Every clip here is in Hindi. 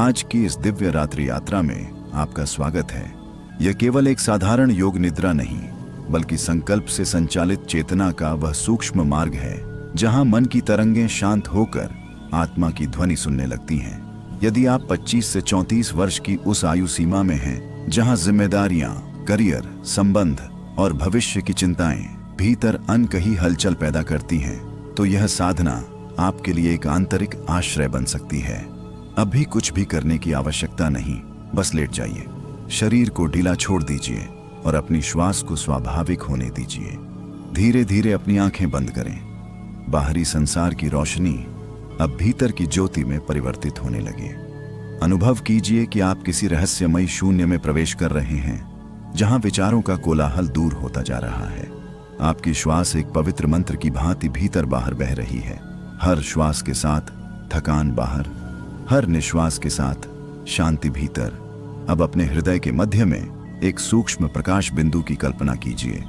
आज की इस दिव्य रात्रि यात्रा में आपका स्वागत है। यह केवल एक साधारण योग निद्रा नहीं, बल्कि संकल्प से संचालित चेतना का वह सूक्ष्म मार्ग है जहां मन की तरंगें शांत होकर आत्मा की ध्वनि सुनने लगती हैं। यदि आप 25 से 34 वर्ष की उस आयु सीमा में हैं जहां जिम्मेदारियां, करियर, संबंध और भविष्य की चिंताएं भीतर अनकही हलचल पैदा करती हैं, तो यह साधना आपके लिए एक आंतरिक आश्रय बन सकती है। अभी कुछ भी करने की आवश्यकता नहीं, बस लेट जाइए, शरीर को ढीला छोड़ दीजिए और अपनी श्वास को स्वाभाविक होने दीजिए। धीरे धीरे अपनी आंखें बंद करें। बाहरी संसार की रोशनी अब भीतर की ज्योति में परिवर्तित होने लगे। अनुभव कीजिए कि आप किसी रहस्यमयी शून्य में प्रवेश कर रहे हैं, जहां विचारों का कोलाहल दूर होता जा रहा है। आपकी श्वास एक पवित्र मंत्र की भांति भीतर बाहर बह रही है। हर श्वास के साथ थकान बाहर, हर निश्वास के साथ शांति भीतर। अब अपने हृदय के मध्य में एक सूक्ष्म प्रकाश बिंदु की कल्पना कीजिए।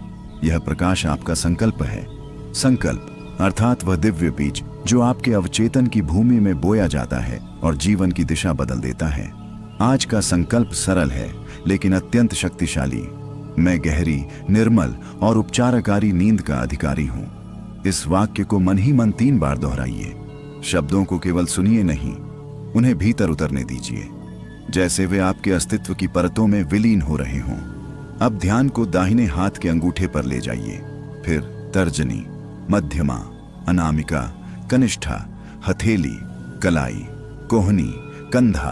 यह प्रकाश आपका संकल्प है। संकल्प अर्थात वह दिव्य बीज जो आपके अवचेतन की भूमि में बोया जाता है और जीवन की दिशा बदल देता है। आज का संकल्प सरल है लेकिन अत्यंत शक्तिशाली। मैं गहरी, निर्मल और उपचारकारी नींद का अधिकारी हूं। इस वाक्य को मन ही मन 3 बार दोहराइए। शब्दों को केवल सुनिए नहीं, उन्हें भीतर उतरने दीजिए, जैसे वे आपके अस्तित्व की परतों में विलीन हो रहे हों। अब ध्यान को दाहिने हाथ के अंगूठे पर ले जाइए, फिर तर्जनी, मध्यमा, अनामिका, कनिष्ठा, हथेली, कलाई, कोहनी, कंधा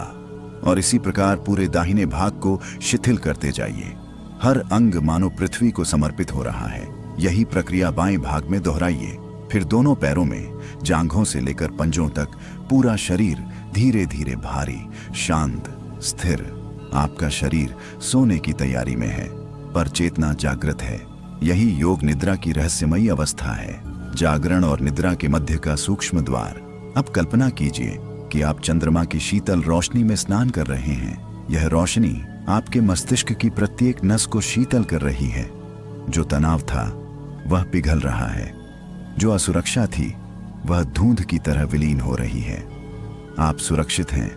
और इसी प्रकार पूरे दाहिने भाग को शिथिल करते जाइए। हर अंग मानो पृथ्वी को समर्पित हो रहा है। यही प्रक्रिया बाएं भाग में दोहराइए। फिर दोनों पैरों में, जांघों से लेकर पंजों तक पूरा शरीर धीरे धीरे भारी, शांत, स्थिर। आपका शरीर सोने की तैयारी में है, पर चेतना जागृत है। यही योग निद्रा की रहस्यमयी अवस्था है, जागरण और निद्रा के मध्य का सूक्ष्म द्वार। अब कल्पना कीजिए कि आप चंद्रमा की शीतल रोशनी में स्नान कर रहे हैं। यह रोशनी आपके मस्तिष्क की प्रत्येक नस को शीतल कर रही है। जो तनाव था वह पिघल रहा है, जो असुरक्षा थी वह धुंध की तरह विलीन हो रही है। आप सुरक्षित हैं,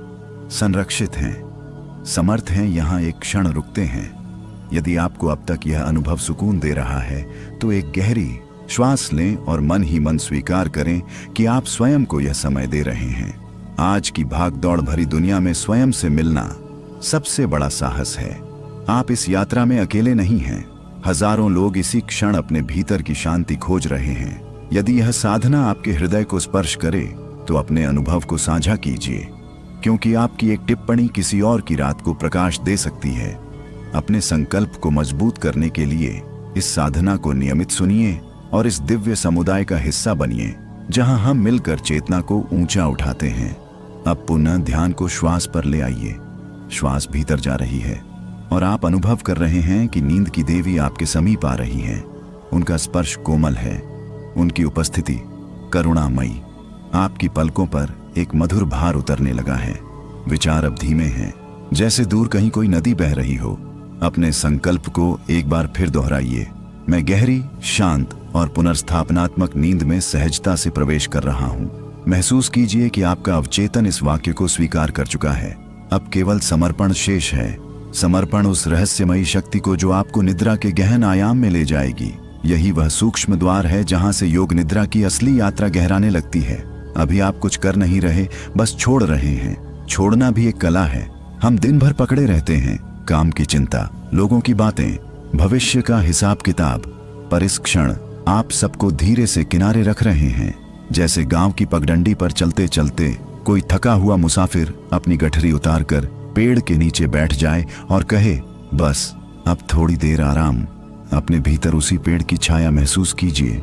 संरक्षित हैं, समर्थ हैं। यहाँ एक क्षण रुकते हैं। यदि आपको अब तक यह अनुभव सुकून दे रहा है तो एक गहरी श्वास लें और मन ही मन स्वीकार करें कि आप स्वयं को यह समय दे रहे हैं। आज की भाग दौड़ भरी दुनिया में स्वयं से मिलना सबसे बड़ा साहस है। आप इस यात्रा में अकेले नहीं हैं। हजारों लोग इसी क्षण अपने भीतर की शांति खोज रहे हैं। यदि यह साधना आपके हृदय को स्पर्श करे तो अपने अनुभव को साझा कीजिए, क्योंकि आपकी एक टिप्पणी किसी और की रात को प्रकाश दे सकती है। अपने संकल्प को मजबूत करने के लिए इस साधना को नियमित सुनिए और इस दिव्य समुदाय का हिस्सा बनिए, जहां हम मिलकर चेतना को ऊंचा उठाते हैं। अब पुनः ध्यान को श्वास पर ले आइए। श्वास भीतर जा रही है और आप अनुभव कर रहे हैं कि नींद की देवी आपके समीप आ रही हैं। उनका स्पर्श कोमल है, उनकी उपस्थिति करुणामयी। आपकी पलकों पर एक मधुर भार उतरने लगा है। विचार अब धीमे हैं, जैसे दूर कहीं कोई नदी बह रही हो। अपने संकल्प को एक बार फिर दोहराइए। मैं गहरी, शांत और पुनर्स्थापनात्मक नींद में सहजता से प्रवेश कर रहा हूँ। महसूस कीजिए कि आपका अवचेतन इस वाक्य को स्वीकार कर चुका है। अब केवल समर्पण शेष है। समर्पण उस रहस्यमयी शक्ति को जो आपको निद्रा के गहन आयाम में ले जाएगी। यही वह सूक्ष्म द्वार है जहां से योग निद्रा की असली यात्रा गहराने लगती है। अभी आप कुछ कर नहीं रहे, बस छोड़ रहे हैं। छोड़ना भी एक कला है। हम दिन भर पकड़े रहते हैं, काम की चिंता, लोगों की बातें, भविष्य का हिसाब किताब। पर इस क्षण आप सबको धीरे से किनारे रख रहे हैं, जैसे गांव की पगडंडी पर चलते चलते कोई थका हुआ मुसाफिर अपनी गठरी उतारकर पेड़ के नीचे बैठ जाए और कहे, बस अब थोड़ी देर आराम। अपने भीतर उसी पेड़ की छाया महसूस कीजिए।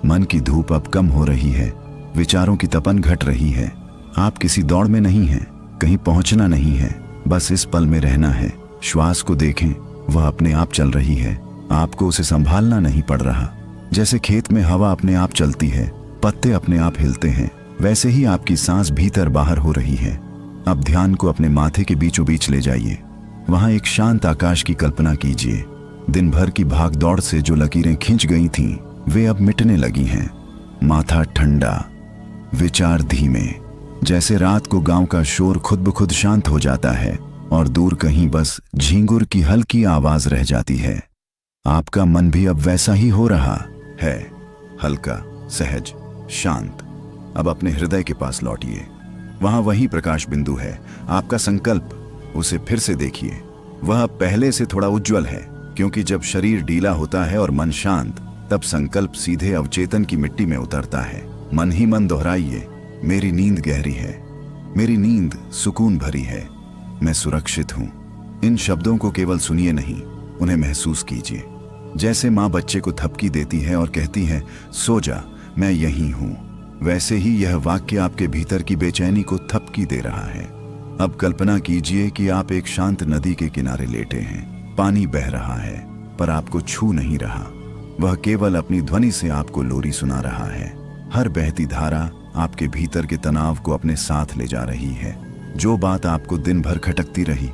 मन की धूप अब कम हो रही है, विचारों की तपन घट रही है। आप किसी दौड़ में नहीं हैं, कहीं पहुंचना नहीं है, बस इस पल में रहना है। श्वास को देखें, वह अपने आप चल रही है। आपको उसे संभालना नहीं पड़ रहा। जैसे खेत में हवा अपने आप चलती है, पत्ते अपने आप हिलते हैं, वैसे ही आपकी सांस भीतर बाहर हो रही है। अब ध्यान को अपने माथे के बीचों बीच ले जाइए। वहां एक शांत आकाश की कल्पना कीजिए। दिन भर की भाग दौड़ से जो लकीरें खिंच गई थीं, वे अब मिटने लगी हैं। माथा ठंडा, विचार धीमे, जैसे रात को गांव का शोर खुद ब खुद शांत हो जाता है और दूर कहीं बस झींगुर की हल्की आवाज रह जाती है। आपका मन भी अब वैसा ही हो रहा है, हल्का, सहज, शांत। अब अपने हृदय के पास लौटिए। वहां वही प्रकाश बिंदु है, आपका संकल्प। उसे फिर से देखिए। वह पहले से थोड़ा उज्जवल है, क्योंकि जब शरीर ढीला होता है और मन शांत, तब संकल्प सीधे अवचेतन की मिट्टी में उतरता है। मन ही मन दोहराइए, मेरी नींद गहरी है, मेरी नींद सुकून भरी है, मैं सुरक्षित हूं। इन शब्दों को केवल सुनिए नहीं, उन्हें महसूस कीजिए। जैसे माँ बच्चे को थपकी देती है और कहती है, सो जा, मैं यहीं हूं, वैसे ही यह वाक्य आपके भीतर की बेचैनी को थपकी दे रहा है। अब कल्पना कीजिए कि आप एक शांत नदी के किनारे लेटे हैं। पानी बह रहा है, पर आपको छू नहीं रहा। वह केवल अपनी ध्वनि से आपको लोरी सुना रहा है। हर बहती धारा आपके भीतर के तनाव को अपने साथ ले जा रही है। जो बात आपको दिन भर खटकती रही,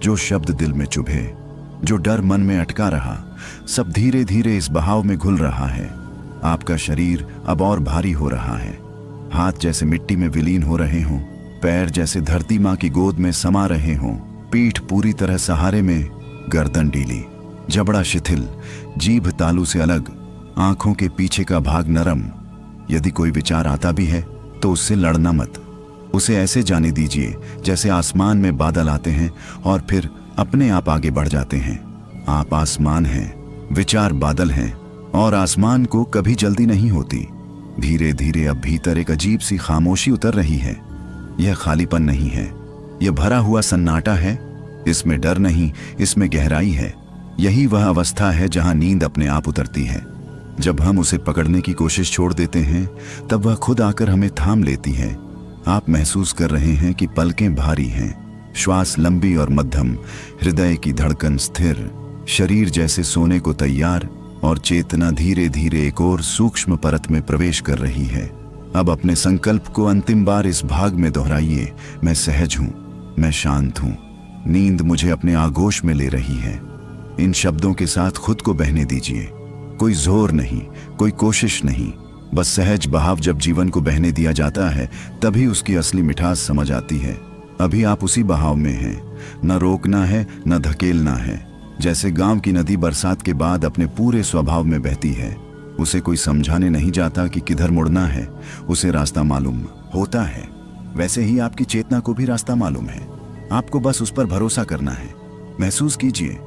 जो शब्द दिल में चुभे, जो डर मन में अटका रहा, सब धीरे धीरे इस बहाव में घुल रहा है। आपका शरीर अब और भारी हो रहा है। हाथ जैसे मिट्टी में विलीन हो रहे हों, पैर जैसे धरती माँ की गोद में समा रहे हों, पीठ पूरी तरह सहारे में, गर्दन ढीली, जबड़ा शिथिल, जीभ तालू से अलग, आंखों के पीछे का भाग नरम। यदि कोई विचार आता भी है तो उससे लड़ना मत। उसे ऐसे जाने दीजिए जैसे आसमान में बादल आते हैं और फिर अपने आप आगे बढ़ जाते हैं। आप आसमान हैं, विचार बादल हैं, और आसमान को कभी जल्दी नहीं होती। धीरे धीरे अब भीतर एक अजीब सी खामोशी उतर रही है। यह खालीपन नहीं है, यह भरा हुआ सन्नाटा है। इसमें डर नहीं, इसमें गहराई है। यही वह अवस्था है जहां नींद अपने आप उतरती है। जब हम उसे पकड़ने की कोशिश छोड़ देते हैं, तब वह खुद आकर हमें थाम लेती है। आप महसूस कर रहे हैं कि पलकें भारी हैं, श्वास लंबी और मध्यम, हृदय की धड़कन स्थिर, शरीर जैसे सोने को तैयार, और चेतना धीरे धीरे एक और सूक्ष्म परत में प्रवेश कर रही है। अब अपने संकल्प को अंतिम बार इस भाग में दोहराइए, मैं सहज हूं, मैं शांत हूं, नींद मुझे अपने आगोश में ले रही है। इन शब्दों के साथ खुद को बहने दीजिए। कोई जोर नहीं, कोई कोशिश नहीं, बस सहज बहाव। जब जीवन को बहने दिया जाता है, तभी उसकी असली मिठास समझ आती है। अभी आप उसी बहाव में हैं, न रोकना है न धकेलना है। जैसे गांव की नदी बरसात के बाद अपने पूरे स्वभाव में बहती है। उसे कोई समझाने नहीं जाता कि किधर मुड़ना है, उसे रास्ता मालूम होता है। वैसे ही आपकी चेतना को भी रास्ता मालूम है, आपको बस उस पर भरोसा करना है। महसूस कीजिए,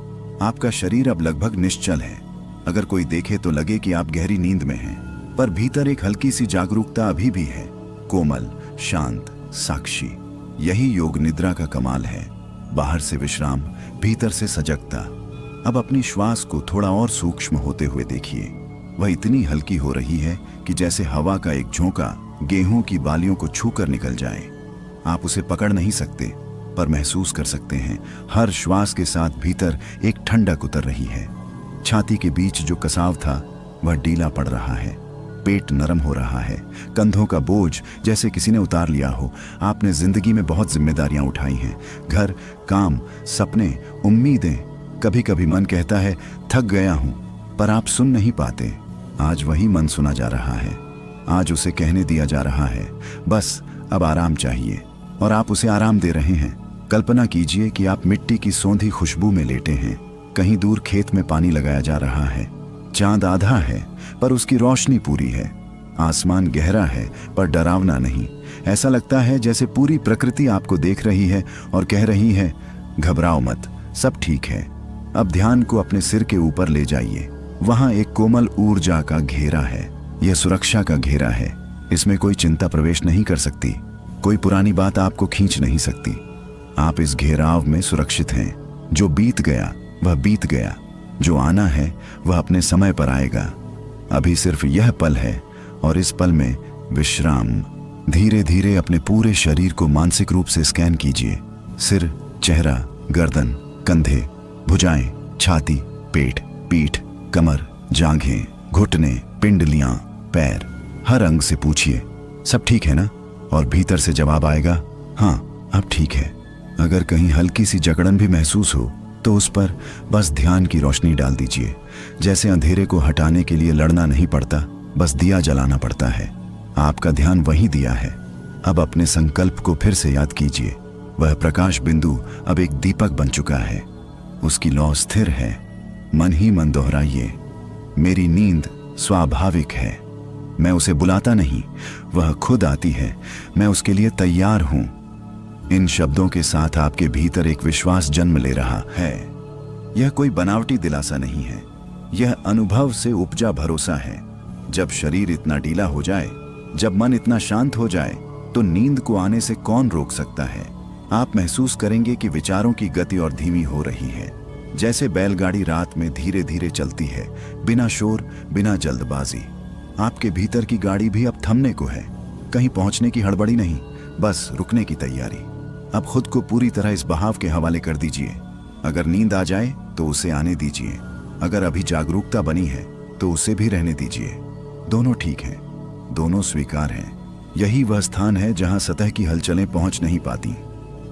आपका शरीर अब लगभग निश्चल है। अगर कोई देखे तो लगे कि आप गहरी नींद में हैं, पर भीतर एक हल्की सी जागरूकता अभी भी है, कोमल, शांत, साक्षी। यही योग निद्रा का कमाल है। बाहर से विश्राम, भीतर से सजगता। अब अपनी श्वास को थोड़ा और सूक्ष्म होते हुए देखिए। वह इतनी हल्की हो रही है कि जैसे हवा का एक झोंका गेहूं की बालियों को छूकर निकल जाए। आप उसे पकड़ नहीं सकते, पर महसूस कर सकते हैं। हर श्वास के साथ भीतर एक ठंडक उतर रही है। छाती के बीच जो कसाव था वह ढीला पड़ रहा है, पेट नरम हो रहा है, कंधों का बोझ जैसे किसी ने उतार लिया हो। आपने जिंदगी में बहुत जिम्मेदारियां उठाई हैं, घर, काम, सपने, उम्मीदें। कभी कभी मन कहता है थक गया हूं, पर आप सुन नहीं पाते। आज वही मन सुना जा रहा है। आज उसे कहने दिया जा रहा है, बस अब आराम चाहिए, और आप उसे आराम दे रहे हैं। कल्पना कीजिए कि आप मिट्टी की सौंधी खुशबू में लेटे हैं। कहीं दूर खेत में पानी लगाया जा रहा है। चांद आधा है, पर उसकी रोशनी पूरी है। आसमान गहरा है, पर डरावना नहीं। ऐसा लगता है जैसे पूरी प्रकृति आपको देख रही है और कह रही है, घबराओ मत, सब ठीक है। अब ध्यान को अपने सिर के ऊपर ले जाइए। वहां एक कोमल ऊर्जा का घेरा है। यह सुरक्षा का घेरा है। इसमें कोई चिंता प्रवेश नहीं कर सकती, कोई पुरानी बात आपको खींच नहीं सकती। आप इस घेराव में सुरक्षित हैं। जो बीत गया वह बीत गया, जो आना है वह अपने समय पर आएगा। अभी सिर्फ यह पल है, और इस पल में विश्राम। धीरे धीरे अपने पूरे शरीर को मानसिक रूप से स्कैन कीजिए। सिर, चेहरा, गर्दन, कंधे, भुजाएं, छाती, पेट, पीठ, कमर, जांघें, घुटने, पिंडलियां, पैर। हर अंग से पूछिए, सब ठीक है ना? और भीतर से जवाब आएगा, हाँ अब ठीक है। अगर कहीं हल्की सी जकड़न भी महसूस हो तो उस पर बस ध्यान की रोशनी डाल दीजिए। जैसे अंधेरे को हटाने के लिए लड़ना नहीं पड़ता, बस दिया जलाना पड़ता है। आपका ध्यान वहीं दिया है। अब अपने संकल्प को फिर से याद कीजिए। वह प्रकाश बिंदु अब एक दीपक बन चुका है। उसकी लौ स्थिर है। मन ही मन दोहराइए, मेरी नींद स्वाभाविक है। मैं उसे बुलाता नहीं, वह खुद आती है। मैं उसके लिए तैयार हूं। इन शब्दों के साथ आपके भीतर एक विश्वास जन्म ले रहा है। यह कोई बनावटी दिलासा नहीं है, यह अनुभव से उपजा भरोसा है। जब शरीर इतना ढीला हो जाए, जब मन इतना शांत हो जाए, तो नींद को आने से कौन रोक सकता है। आप महसूस करेंगे कि विचारों की गति और धीमी हो रही है, जैसे बैलगाड़ी रात में धीरे धीरे चलती है, बिना शोर, बिना जल्दबाजी। आपके भीतर की गाड़ी भी अब थमने को है। कहीं पहुंचने की हड़बड़ी नहीं, बस रुकने की तैयारी। अब खुद को पूरी तरह इस बहाव के हवाले कर दीजिए। अगर नींद आ जाए तो उसे आने दीजिए, अगर अभी जागरूकता बनी है तो उसे भी रहने दीजिए। दोनों ठीक हैं, दोनों स्वीकार हैं। यही वह स्थान है जहां सतह की हलचलें पहुंच नहीं पाती।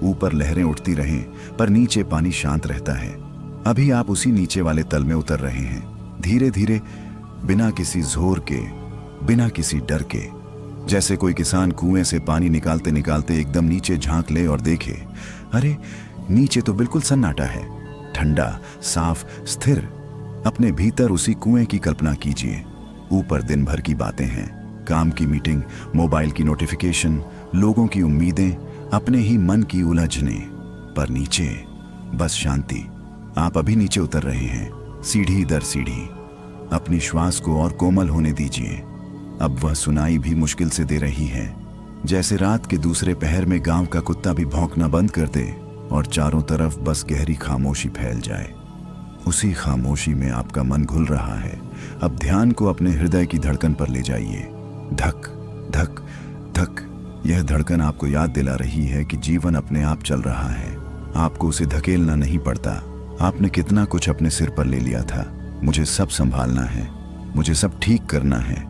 ऊपर लहरें उठती रहें, पर नीचे पानी शांत रहता है। अभी आप उसी नीचे वाले तल में उतर रहे हैं, धीरे धीरे, बिना किसी जोर के, बिना किसी डर के। जैसे कोई किसान कुएं से पानी निकालते निकालते एकदम नीचे झांक ले और देखे, अरे नीचे तो बिल्कुल सन्नाटा है, ठंडा, साफ, स्थिर। अपने भीतर उसी कुएं की कल्पना कीजिए। ऊपर दिन भर की बातें हैं, काम की मीटिंग, मोबाइल की नोटिफिकेशन, लोगों की उम्मीदें, अपने ही मन की उलझने। पर नीचे बस शांति। आप अभी नीचे उतर रहे हैं, सीढ़ी दर सीढ़ी। अपनी श्वास को और कोमल होने दीजिए। अब वह सुनाई भी मुश्किल से दे रही है, जैसे रात के दूसरे पहर में गांव का कुत्ता भी भौंकना बंद कर दे और चारों तरफ बस गहरी खामोशी फैल जाए। उसी खामोशी में आपका मन घुल रहा है। अब ध्यान को अपने हृदय की धड़कन पर ले जाइए। धक धक धक। यह धड़कन आपको याद दिला रही है कि जीवन अपने आप चल रहा है, आपको उसे धकेलना नहीं पड़ता। आपने कितना कुछ अपने सिर पर ले लिया था, मुझे सब संभालना है, मुझे सब ठीक करना है।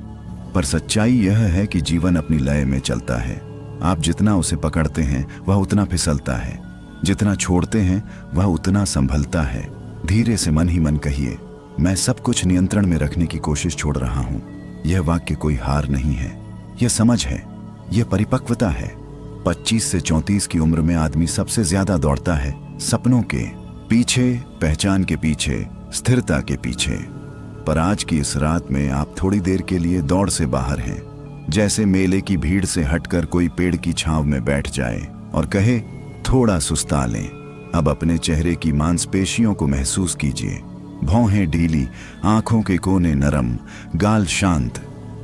पर सच्चाई यह है कि जीवन अपनी लय में चलता है। आप जितना उसे पकड़ते हैं वह उतना फिसलता है, जितना छोड़ते हैं वह उतना संभलता है। धीरे से मन ही मन कहिए, मैं सब कुछ नियंत्रण में रखने की कोशिश छोड़ रहा हूं। यह वाक्य कोई हार नहीं है, यह समझ है, यह परिपक्वता है। 25 से 34 की उम्र में आदमी सबसे ज्यादा दौड़ता है सपनों के पीछे, पहचान के पीछे, स्थिरता के पीछे। पर आज की इस रात में आप थोड़ी देर के लिए दौड़ से बाहर हैं, जैसे मेले की भीड़ से हटकर कोई पेड़ की छांव में बैठ जाए और कहे, थोड़ा सुस्ता लें। अब अपने चेहरे की मांसपेशियों को महसूस कीजिए। भौहें ढीली, आंखों के कोने नरम, गाल शांत,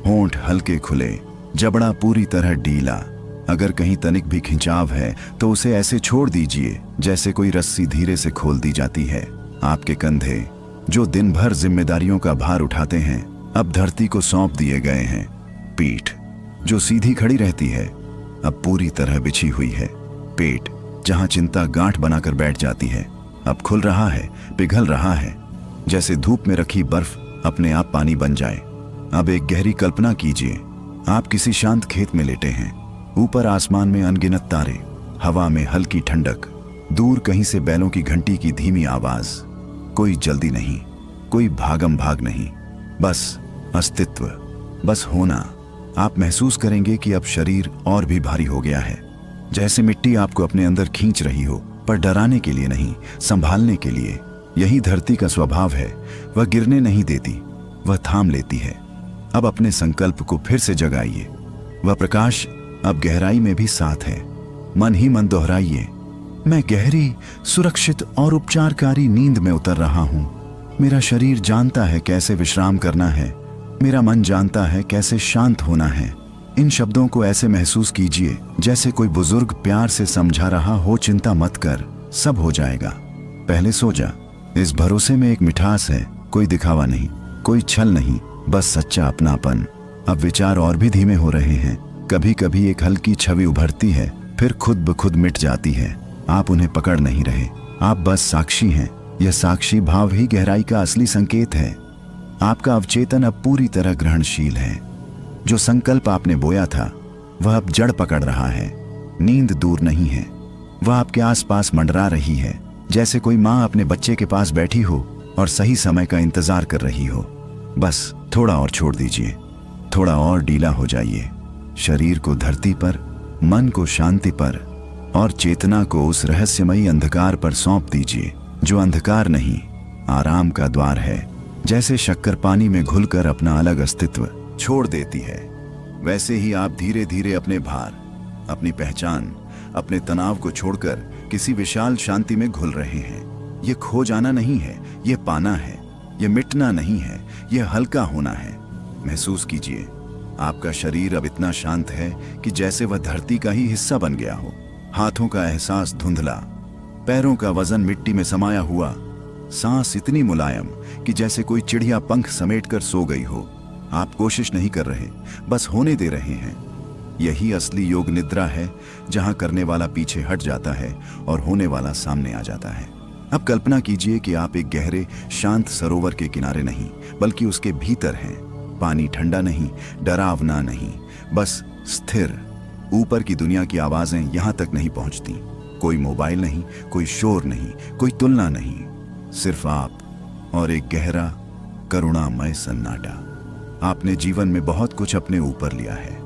होंठ हल्के खुले, जबड़ा पूरी तरह ढीला। अगर कहीं तनिक भी खिंचाव है तो उसे ऐसे छोड़ दीजिए जैसे कोई रस्सी धीरे से खोल दी जाती है। आपके कंधे, जो दिन भर जिम्मेदारियों का भार उठाते हैं, अब धरती को सौंप दिए गए हैं। पीठ, जो सीधी खड़ी रहती है, अब पूरी तरह बिछी हुई है। पेट, जहां चिंता गांठ बनाकर बैठ जाती है, अब खुल रहा है, पिघल रहा है, जैसे धूप में रखी बर्फ अपने आप पानी बन जाए। अब एक गहरी कल्पना कीजिए, आप किसी शांत खेत में लेटे हैं। ऊपर आसमान में अनगिनत तारे, हवा में हल्की ठंडक, दूर कहीं से बैलों की घंटी की धीमी आवाज। कोई जल्दी नहीं, कोई भागम भाग नहीं, बस अस्तित्व, बस होना। आप महसूस करेंगे कि अब शरीर और भी भारी हो गया है, जैसे मिट्टी आपको अपने अंदर खींच रही हो, पर डराने के लिए नहीं, संभालने के लिए। यही धरती का स्वभाव है, वह गिरने नहीं देती, वह थाम लेती है। अब अपने संकल्प को फिर से जगाइए। वह प्रकाश अब गहराई में भी साथ है। मन ही मन दोहराइए, मैं गहरी, सुरक्षित और उपचारकारी नींद में उतर रहा हूं। मेरा शरीर जानता है कैसे विश्राम करना है, मेरा मन जानता है कैसे शांत होना है। इन शब्दों को ऐसे महसूस कीजिए जैसे कोई बुजुर्ग प्यार से समझा रहा हो, चिंता मत कर, सब हो जाएगा, पहले सो जा। इस भरोसे में एक मिठास है, कोई दिखावा नहीं, कोई छल नहीं, बस सच्चा अपनापन। अब विचार और भी धीमे हो रहे हैं। कभी कभी एक हल्की छवि उभरती है, फिर खुद ब खुद मिट जाती है। आप उन्हें पकड़ नहीं रहे, आप बस साक्षी हैं। यह साक्षी भाव ही गहराई का असली संकेत है। आपका अवचेतन अब पूरी तरह ग्रहणशील है। जो संकल्प आपने बोया था वह अब जड़ पकड़ रहा है। नींद दूर नहीं है, वह आपके आसपास मंडरा रही है, जैसे कोई माँ अपने बच्चे के पास बैठी हो और सही समय का इंतजार कर रही हो। बस थोड़ा और छोड़ दीजिए, थोड़ा और ढीला हो जाइए। शरीर को धरती पर, मन को शांति पर और चेतना को उस रहस्यमयी अंधकार पर सौंप दीजिए जो अंधकार नहीं, आराम का द्वार है। जैसे शक्कर पानी में घुलकर अपना अलग अस्तित्व छोड़ देती है, वैसे ही आप धीरे धीरे अपने भार, अपनी पहचान, अपने तनाव को छोड़कर किसी विशाल शांति में घुल रहे हैं। ये खो जाना नहीं है, ये पाना है। ये मिटना नहीं है, ये हल्का होना है। महसूस कीजिए, आपका शरीर अब इतना शांत है कि जैसे वह धरती का ही हिस्सा बन गया हो। हाथों का एहसास धुंधला, पैरों का वजन मिट्टी में समाया हुआ, सांस इतनी मुलायम कि जैसे कोई चिड़िया पंख समेटकर सो गई हो। आप कोशिश नहीं कर रहे, बस होने दे रहे हैं। यही असली योग निद्रा है, जहां करने वाला पीछे हट जाता है और होने वाला सामने आ जाता है। अब कल्पना कीजिए कि आप एक गहरे शांत सरोवर के किनारे नहीं, बल्कि उसके भीतर हैं। पानी ठंडा नहीं, डरावना नहीं, बस स्थिर। ऊपर की दुनिया की आवाजें यहां तक नहीं पहुंचती। कोई मोबाइल नहीं, कोई शोर नहीं, कोई तुलना नहीं, सिर्फ आप और एक गहरा करुणामय सन्नाटा। आपने जीवन में बहुत कुछ अपने ऊपर लिया है।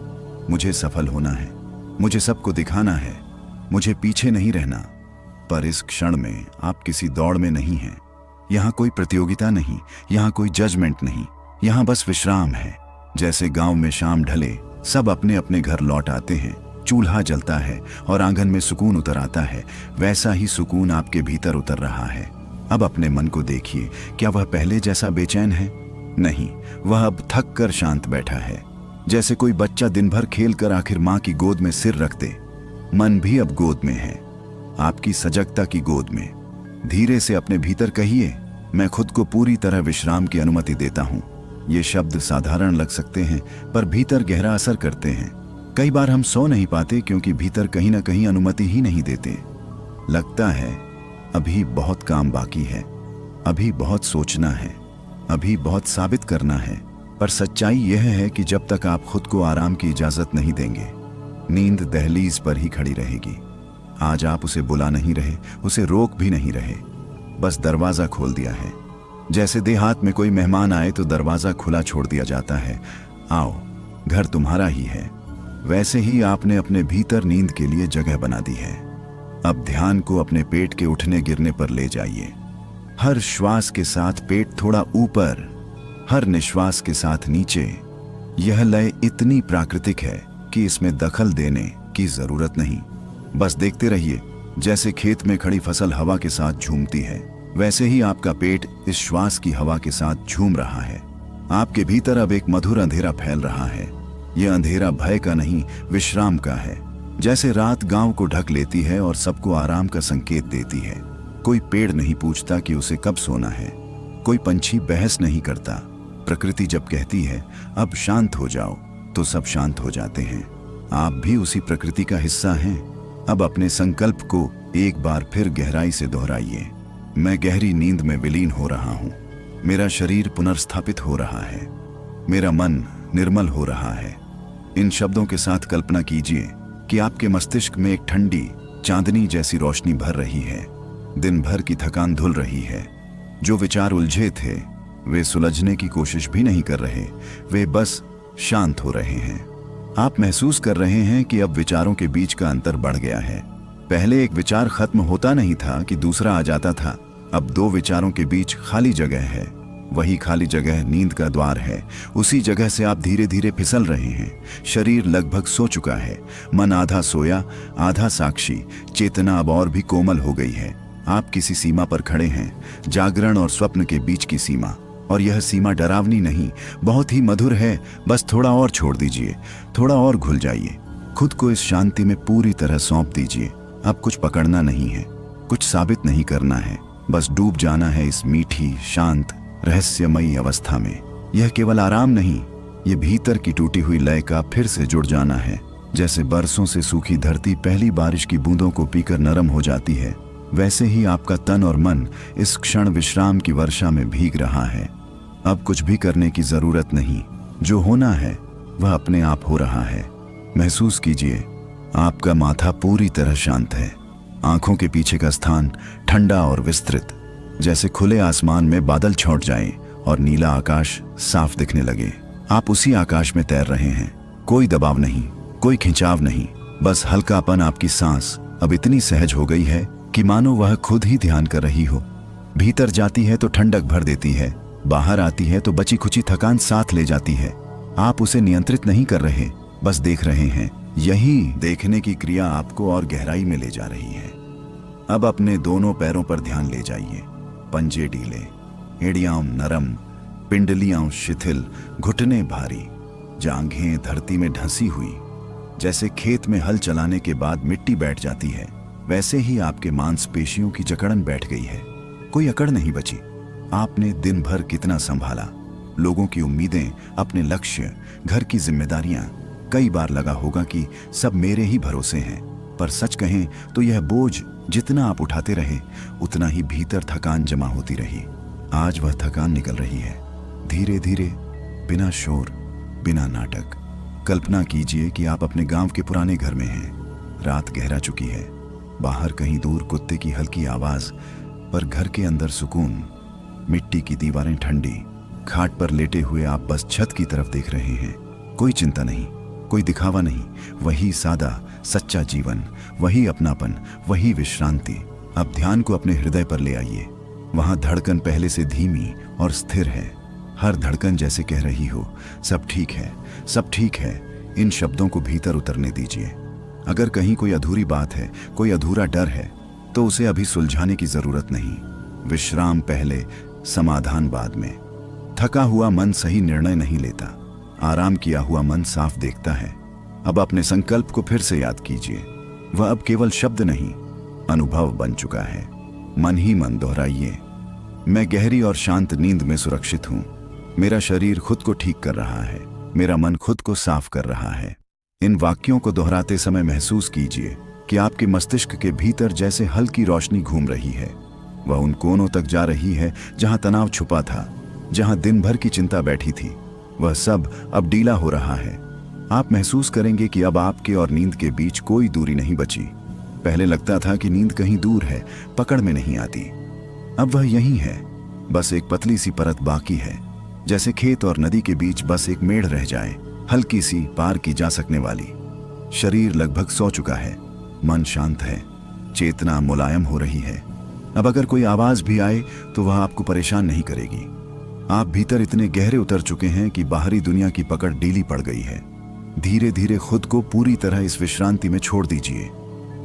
मुझे सफल होना है, मुझे सबको दिखाना है, मुझे पीछे नहीं रहना। पर इस क्षण में आप किसी दौड़ में नहीं हैं। यहाँ कोई प्रतियोगिता नहीं, यहाँ कोई जजमेंट नहीं, यहाँ बस विश्राम है। जैसे गांव में शाम ढले सब अपने अपने घर लौट आते हैं, चूल्हा जलता है और आंगन में सुकून उतर आता है, वैसा ही सुकून आपके भीतर उतर रहा है। अब अपने मन को देखिए, क्या वह पहले जैसा बेचैन है? नहीं, वह अब थक कर शांत बैठा है। जैसे कोई बच्चा दिन भर खेल कर आखिर माँ की गोद में सिर रख दे। मन भी अब गोद में है, आपकी सजगता की गोद में। धीरे से अपने भीतर कहिए, मैं खुद को पूरी तरह विश्राम की अनुमति देता हूँ। ये शब्द साधारण लग सकते हैं, पर भीतर गहरा असर करते हैं। कई बार हम सो नहीं पाते क्योंकि भीतर कहीं ना कहीं अनुमति ही नहीं देते। लगता है अभी बहुत काम बाकी है, अभी बहुत सोचना है, अभी बहुत साबित करना है। पर सच्चाई यह है कि जब तक आप खुद को आराम की इजाजत नहीं देंगे, नींद दहलीज पर ही खड़ी रहेगी। आज आप उसे बुला नहीं रहे, उसे रोक भी नहीं रहे, बस दरवाजा खोल दिया है। जैसे देहात में कोई मेहमान आए तो दरवाजा खुला छोड़ दिया जाता है, आओ घर तुम्हारा ही है। वैसे ही आपने अपने भीतर नींद के लिए जगह बना दी है। अब ध्यान को अपने पेट के उठने गिरने पर ले जाइए। हर श्वास के साथ पेट थोड़ा ऊपर, हर निश्वास के साथ नीचे। यह लय इतनी प्राकृतिक है कि इसमें दखल देने की जरूरत नहीं। बस देखते रहिए, जैसे खेत में खड़ी फसल हवा के साथ झूमती है, वैसे ही आपका पेट इस श्वास की हवा के साथ झूम रहा है। आपके भीतर अब एक मधुर अंधेरा फैल रहा है। यह अंधेरा भय का नहीं, विश्राम का है। जैसे रात गांव को ढक लेती है और सबको आराम का संकेत देती है। कोई पेड़ नहीं पूछता कि उसे कब सोना है, कोई पंछी बहस नहीं करता। प्रकृति जब कहती है अब शांत हो जाओ, तो सब शांत हो जाते हैं। आप भी उसी प्रकृति का हिस्सा हैं। अब अपने संकल्प को एक बार फिर गहराई से दोहराइए। मैं गहरी नींद में विलीन हो रहा हूँ। मेरा शरीर पुनर्स्थापित हो रहा है, मेरा मन निर्मल हो रहा है। इन शब्दों के साथ कल्पना कीजिए कि आपके मस्तिष्क में एक ठंडी चांदनी जैसी रोशनी भर रही है। दिन भर की थकान धुल रही है। जो विचार उलझे थे वे सुलझने की कोशिश भी नहीं कर रहे, वे बस शांत हो रहे हैं। आप महसूस कर रहे हैं कि अब विचारों के बीच का अंतर बढ़ गया है। पहले एक विचार खत्म होता नहीं था कि दूसरा आ जाता था। अब दो विचारों के बीच खाली जगह है। वही खाली जगह नींद का द्वार है। उसी जगह से आप धीरे धीरे फिसल रहे हैं। शरीर लगभग सो चुका है, मन आधा सोया आधा साक्षी। चेतना अब और भी कोमल हो गई है। आप किसी सीमा पर खड़े हैं, जागरण और स्वप्न के बीच की सीमा। और यह सीमा डरावनी नहीं, बहुत ही मधुर है। बस थोड़ा और छोड़ दीजिए, थोड़ा और घुल जाइए। खुद को इस शांति में पूरी तरह सौंप दीजिए। अब कुछ पकड़ना नहीं है, कुछ साबित नहीं करना है, बस डूब जाना है इस मीठी शांत रहस्यमयी अवस्था में। यह केवल आराम नहीं, ये भीतर की टूटी हुई लय का फिर से जुड़ जाना है। जैसे बरसों से सूखी धरती पहली बारिश की बूंदों को पीकर नरम हो जाती है, वैसे ही आपका तन और मन इस क्षण विश्राम की वर्षा में भीग रहा है। अब कुछ भी करने की जरूरत नहीं, जो होना है वह अपने आप हो रहा है। महसूस कीजिए, आपका माथा पूरी तरह शांत है। आंखों के पीछे का स्थान ठंडा और विस्तृत, जैसे खुले आसमान में बादल छौंट जाएं और नीला आकाश साफ दिखने लगे। आप उसी आकाश में तैर रहे हैं। कोई दबाव नहीं, कोई खिंचाव नहीं, बस हल्कापन, आपकी सांस अब इतनी सहज हो गई है कि मानो वह खुद ही ध्यान कर रही हो। भीतर जाती है तो ठंडक भर देती है, बाहर आती है तो बची खुची थकान साथ ले जाती है। आप उसे नियंत्रित नहीं कर रहे, बस देख रहे हैं। यही देखने की क्रिया आपको और गहराई में ले जा रही है। अब अपने दोनों पैरों पर ध्यान ले जाइए। पंजे ढीले, एड़ियां नरम, पिंडलियां शिथिल, घुटने भारी, जांघें धरती में ढंसी हुई। जैसे खेत में हल चलाने के बाद मिट्टी बैठ जाती है, वैसे ही आपके मांसपेशियों की जकड़न बैठ गई है। कोई अकड़ नहीं बची। आपने दिन भर कितना संभाला, लोगों की उम्मीदें, अपने लक्ष्य, घर की जिम्मेदारियां। कई बार लगा होगा कि सब मेरे ही भरोसे हैं, पर सच कहें तो यह बोझ जितना आप उठाते रहे, उतना ही भीतर थकान जमा होती रही। आज वह थकान निकल रही है, धीरे धीरे, बिना शोर, बिना नाटक। कल्पना कीजिए कि आप अपने गांव के पुराने घर में हैं। रात गहरा चुकी है, बाहर कहीं दूर कुत्ते की हल्की आवाज, पर घर के अंदर सुकून। मिट्टी की दीवारें ठंडी, खाट पर लेटे हुए आप बस छत की तरफ देख रहे हैं। कोई चिंता नहीं, कोई दिखावा नहीं, वही सादा सच्चा जीवन, वही अपनापन, वही विश्रांति। अब ध्यान को अपने हृदय पर ले आइए। वहां धड़कन पहले से धीमी और स्थिर है। हर धड़कन जैसे कह रही हो, सब ठीक है, सब ठीक है। इन शब्दों को भीतर उतरने दीजिए। अगर कहीं कोई अधूरी बात है, कोई अधूरा डर है, तो उसे अभी सुलझाने की जरूरत नहीं। विश्राम पहले, समाधान बाद में। थका हुआ मन सही निर्णय नहीं लेता, आराम किया हुआ मन साफ देखता है। अब अपने संकल्प को फिर से याद कीजिए। वह अब केवल शब्द नहीं, अनुभव बन चुका है। मन ही मन दोहराइए, मैं गहरी और शांत नींद में सुरक्षित हूं। मेरा शरीर खुद को ठीक कर रहा है, मेरा मन खुद को साफ कर रहा है। इन वाक्यों को दोहराते समय महसूस कीजिए कि आपके मस्तिष्क के भीतर जैसे हल्की रोशनी घूम रही है। वह उन कोनों तक जा रही है जहां तनाव छुपा था, जहां दिन भर की चिंता बैठी थी। वह सब अब ढीला हो रहा है। आप महसूस करेंगे कि अब आपके और नींद के बीच कोई दूरी नहीं बची। पहले लगता था कि नींद कहीं दूर है, पकड़ में नहीं आती। अब वह यहीं है, बस एक पतली सी परत बाकी है। जैसे खेत और नदी के बीच बस एक मेड़ रह जाए, हल्की सी, पार की जा सकने वाली। शरीर लगभग सो चुका है, मन शांत है, चेतना मुलायम हो रही है। अब अगर कोई आवाज भी आए तो वह आपको परेशान नहीं करेगी। आप भीतर इतने गहरे उतर चुके हैं कि बाहरी दुनिया की पकड़ ढीली पड़ गई है। धीरे धीरे खुद को पूरी तरह इस विश्रांति में छोड़ दीजिए।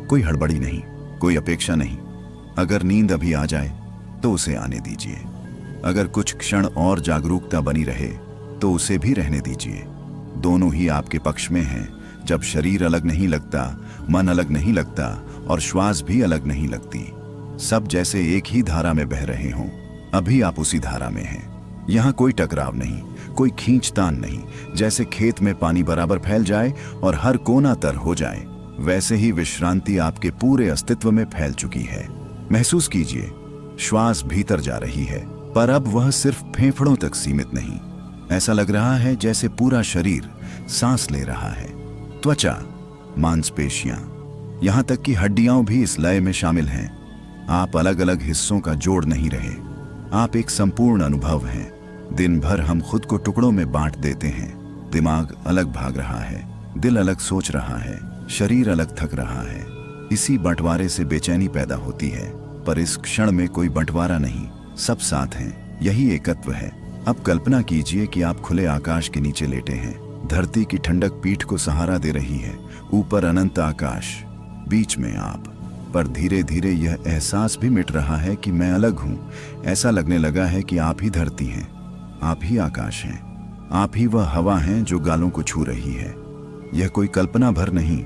कोई हड़बड़ी नहीं, कोई अपेक्षा नहीं। अगर नींद अभी आ जाए तो उसे आने दीजिए। अगर कुछ क्षण और जागरूकता बनी रहे तो उसे भी रहने दीजिए। दोनों ही आपके पक्ष में हैं। जब शरीर अलग नहीं लगता, मन अलग नहीं लगता और श्वास भी अलग नहीं लगती, सब जैसे एक ही धारा में बह रहे हों, अभी आप उसी धारा में हैं। यहाँ कोई टकराव नहीं, कोई खींचतान नहीं। जैसे खेत में पानी बराबर फैल जाए और हर कोना तर हो जाए, वैसे ही विश्रांति आपके पूरे अस्तित्व में फैल चुकी है। महसूस कीजिए, श्वास भीतर जा रही है, पर अब वह सिर्फ फेफड़ों तक सीमित नहीं। ऐसा लग रहा है जैसे पूरा शरीर सांस ले रहा है। त्वचा, मांसपेशियां, यहाँ तक कि हड्डियां भी इस लय में शामिल हैं। आप अलग अलग हिस्सों का जोड़ नहीं रहे, आप एक संपूर्ण अनुभव हैं। दिन भर हम खुद को टुकड़ों में बांट देते हैं। दिमाग अलग भाग रहा है, दिल अलग सोच रहा है, शरीर अलग थक रहा है। इसी बंटवारे से बेचैनी पैदा होती है, पर इस क्षण में कोई बंटवारा नहीं, सब साथ हैं। यही एकत्व है। अब कल्पना कीजिए कि आप खुले आकाश के नीचे लेटे हैं। धरती की ठंडक पीठ को सहारा दे रही है। ऊपर अनंत आकाश, बीच में आप। पर धीरे धीरे यह एहसास भी मिट रहा है कि मैं अलग हूं। ऐसा लगने लगा है कि आप ही धरती हैं, आप ही आकाश हैं, आप ही वह हवा हैं जो गालों को छू रही है। यह कोई कल्पना भर नहीं।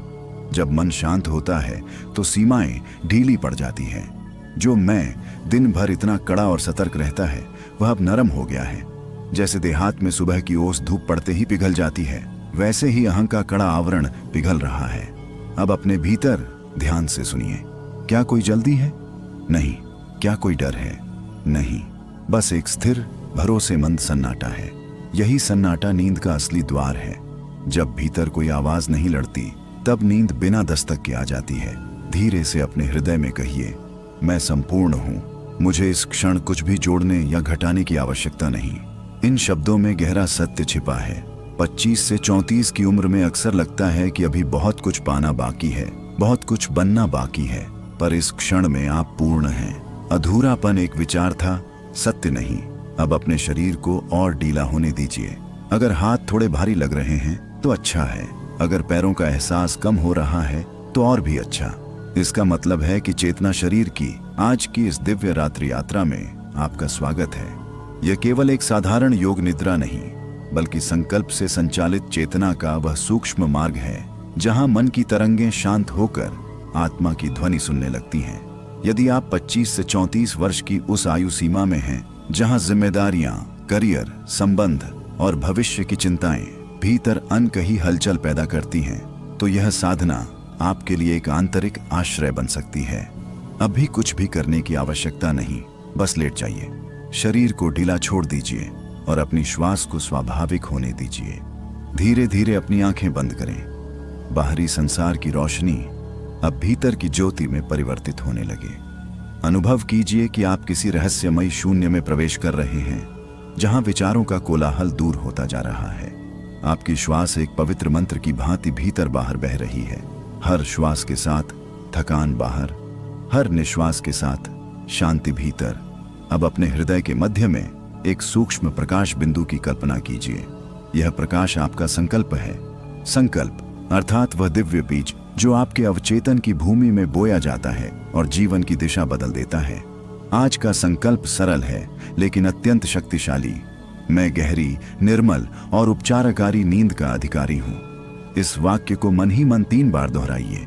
जब मन शांत होता है तो सीमाएं ढीली पड़ जाती हैं। जो मैं दिन भर इतना कड़ा और सतर्क रहता है, वह अब नरम हो गया है। जैसे देहात में सुबह की ओस धूप पड़ते ही पिघल जाती है, वैसे ही अहं का कड़ा आवरण पिघल रहा है। अब अपने भीतर ध्यान से सुनिए। क्या कोई जल्दी है? नहीं। क्या कोई डर है? नहीं। बस एक स्थिर, भरोसेमंद सन्नाटा है। यही सन्नाटा नींद का असली द्वार है। जब भीतर कोई आवाज नहीं लड़ती, तब नींद बिना दस्तक के आ जाती है। धीरे से अपने हृदय में कहिए, मैं संपूर्ण हूं। मुझे इस क्षण कुछ भी जोड़ने या घटाने की आवश्यकता नहीं। इन शब्दों में गहरा सत्य छिपा है। 25 से 34 की उम्र में अक्सर लगता है कि अभी बहुत कुछ पाना बाकी है, बहुत कुछ बनना बाकी है, पर इस क्षण में आप पूर्ण हैं। अधूरापन एक विचार था, सत्य नहीं। अब अपने शरीर को और ढीला होने दीजिए। अगर हाथ थोड़े भारी लग रहे हैं तो अच्छा है, अगर पैरों का एहसास कम हो रहा है तो और भी अच्छा। इसका मतलब है कि चेतना शरीर की आज की इस दिव्य रात्रि यात्रा में आपका स्वागत है। यह केवल एक साधारण योग निद्रा नहीं, बल्कि संकल्प से संचालित चेतना का वह सूक्ष्म मार्ग है जहां मन की तरंगें शांत होकर आत्मा की ध्वनि सुनने लगती हैं। यदि आप 25 से 34 वर्ष की उस आयु सीमा में हैं जहां जिम्मेदारियां, करियर, संबंध और भविष्य की चिंताएं भीतर अनकही हलचल पैदा करती हैं, तो यह साधना आपके लिए एक आंतरिक आश्रय बन सकती है। अभी कुछ भी करने की आवश्यकता नहीं, बस लेट जाइए, शरीर को ढीला छोड़ दीजिए और अपनी श्वास को स्वाभाविक होने दीजिए। धीरे धीरे अपनी आंखें बंद करें। बाहरी संसार की रोशनी अब भीतर की ज्योति में परिवर्तित होने लगे। अनुभव कीजिए कि आप किसी रहस्यमयी शून्य में प्रवेश कर रहे हैं, जहां विचारों का कोलाहल दूर होता जा रहा है। आपकी श्वास एक पवित्र मंत्र की भांति भीतर बाहर बह रही है। हर श्वास के साथ थकान बाहर, हर निश्वास के साथ शांति भीतर। अब अपने हृदय के मध्य में एक सूक्ष्म प्रकाश बिंदु की कल्पना कीजिए। यह प्रकाश आपका संकल्प है। संकल्प अर्थात वह दिव्य बीज जो आपके अवचेतन की भूमि में बोया जाता है और जीवन की दिशा बदल देता है। आज का संकल्प सरल है लेकिन अत्यंत शक्तिशाली। मैं गहरी, निर्मल और उपचारकारी नींद का अधिकारी हूं। इस वाक्य को मन ही मन 3 बार दोहराइए।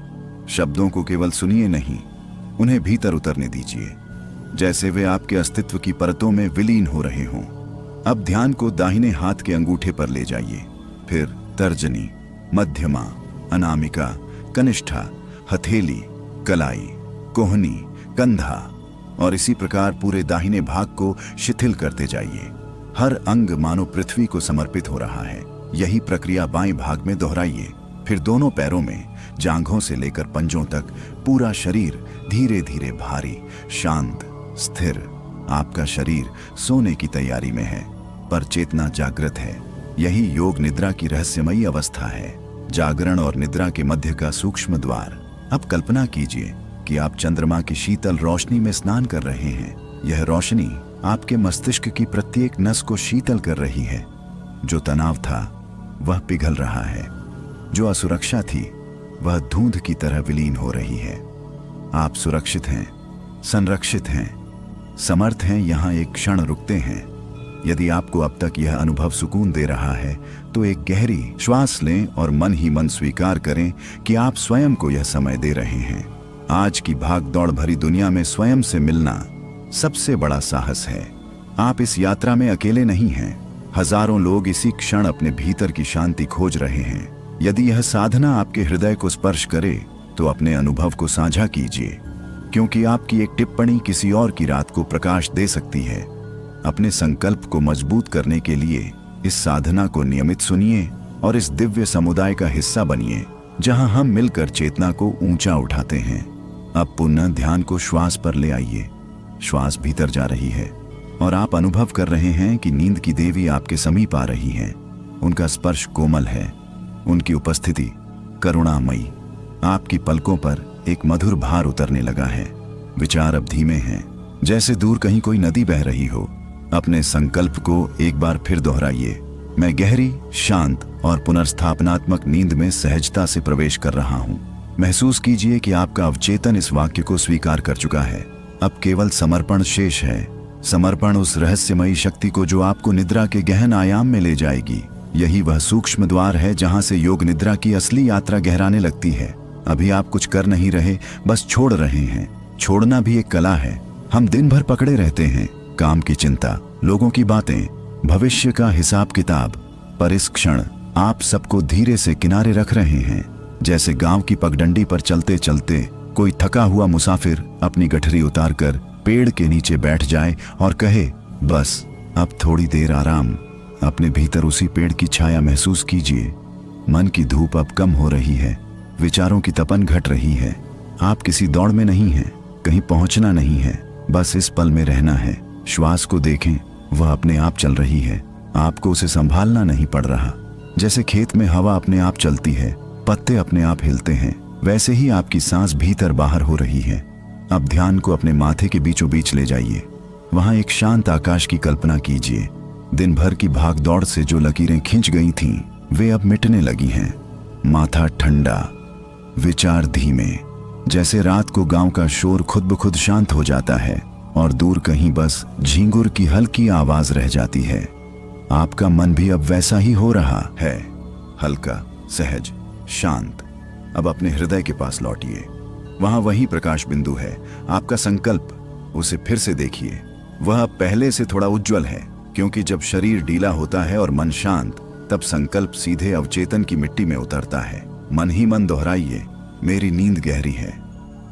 शब्दों को केवल सुनिए नहीं, उन्हें भीतर उतरने दीजिए, जैसे वे आपके अस्तित्व की परतों में विलीन हो रहे हों। अब ध्यान को दाहिने हाथ के अंगूठे पर ले जाइए, फिर तर्जनी, मध्यमा, अनामिका, कनिष्ठा, हथेली, कलाई, कोहनी, कंधा और इसी प्रकार पूरे दाहिने भाग को शिथिल करते जाइए। हर अंग मानो पृथ्वी को समर्पित हो रहा है। यही प्रक्रिया बाएं भाग में दोहराइए। फिर दोनों पैरों में, जांघों से लेकर पंजों तक पूरा शरीर धीरे धीरे भारी, शांत, स्थिर। आपका शरीर सोने की तैयारी में है, पर चेतना जागृत है। यही योग निद्रा की रहस्यमयी अवस्था है, जागरण और निद्रा के मध्य का सूक्ष्म द्वार। अब कल्पना कीजिए कि आप चंद्रमा की शीतल रोशनी में स्नान कर रहे हैं। यह रोशनी आपके मस्तिष्क की प्रत्येक नस को शीतल कर रही है। जो तनाव था वह पिघल रहा है, जो असुरक्षा थी वह धुंध की तरह विलीन हो रही है। आप सुरक्षित हैं, संरक्षित हैं, समर्थ हैं। यहाँ एक क्षण रुकते हैं। यदि आपको अब तक यह अनुभव सुकून दे रहा है तो एक गहरी श्वास लें और मन ही मन स्वीकार करें कि आप स्वयं को यह समय दे रहे हैं। आज की भाग दौड़ भरी दुनिया में स्वयं से मिलना सबसे बड़ा साहस है। आप इस यात्रा में अकेले नहीं हैं। हजारों लोग इसी क्षण अपने भीतर की शांति खोज रहे हैं। यदि यह साधना आपके हृदय को स्पर्श करे तो अपने अनुभव को साझा कीजिए, क्योंकि आपकी एक टिप्पणी किसी और की रात को प्रकाश दे सकती है। अपने संकल्प को मजबूत करने के लिए इस साधना को नियमित सुनिए और इस दिव्य समुदाय का हिस्सा बनिए, जहां हम मिलकर चेतना को ऊंचा उठाते हैं। अब पुनः ध्यान को श्वास पर ले आइए। श्वास भीतर जा रही है और आप अनुभव कर रहे हैं कि नींद की देवी आपके समीप आ रही हैं। उनका स्पर्श कोमल है, उनकी उपस्थिति करुणामयी। आपकी पलकों पर एक मधुर भार उतरने लगा है। विचार अब धीमे हैं, जैसे दूर कहीं कोई नदी बह रही हो। अपने संकल्प को एक बार फिर दोहराइए। मैं गहरी, शांत और पुनर्स्थापनात्मक नींद में सहजता से प्रवेश कर रहा हूँ। महसूस कीजिए कि आपका अवचेतन इस वाक्य को स्वीकार कर चुका है। अब केवल समर्पण शेष है। समर्पण उस रहस्यमयी शक्ति को जो आपको निद्रा के गहन आयाम में ले जाएगी। यही वह सूक्ष्म द्वार है जहां से योग निद्रा की असली यात्रा गहराने लगती है। अभी आप कुछ कर नहीं रहे, बस छोड़ रहे हैं। छोड़ना भी एक कला है। हम दिन भर पकड़े रहते हैं, काम की चिंता, लोगों की बातें, भविष्य का हिसाब किताब, पर इस क्षण आप सबको धीरे से किनारे रख रहे हैं। जैसे गांव की पगडंडी पर चलते चलते कोई थका हुआ मुसाफिर अपनी गठरी उतारकर पेड़ के नीचे बैठ जाए और कहे, बस अब थोड़ी देर आराम। अपने भीतर उसी पेड़ की छाया महसूस कीजिए। मन की धूप अब कम हो रही है, विचारों की तपन घट रही है। आप किसी दौड़ में नहीं हैं, कहीं पहुंचना नहीं है, बस इस पल में रहना है। श्वास को देखें, वह अपने आप चल रही है, आपको उसे संभालना नहीं पड़ रहा। जैसे खेत में हवा अपने आप चलती है, पत्ते अपने आप हिलते हैं, वैसे ही आपकी सांस भीतर बाहर हो रही है। अब ध्यान को अपने माथे के बीचों बीच ले जाइए। वहां एक शांत आकाश की कल्पना कीजिए। दिन भर की भाग दौड़ से जो लकीरें खिंच गई थीं, वे अब मिटने लगी हैं। माथा ठंडा, विचार धीमे, जैसे रात को गांव का शोर खुद ब खुद शांत हो जाता है और दूर कहीं बस झींगुर की हल्की आवाज रह जाती है। आपका मन भी अब वैसा ही हो रहा है, हल्का, सहज, शांत। अब अपने हृदय के पास लौटिए। वहां वही प्रकाश बिंदु है, आपका संकल्प। उसे फिर से देखिए। वह पहले से थोड़ा उज्जवल है, क्योंकि जब शरीर ढीला होता है और मन शांत, तब संकल्प सीधे अवचेतन की मिट्टी में उतरता है। मन ही मन दोहराइए, मेरी नींद गहरी है,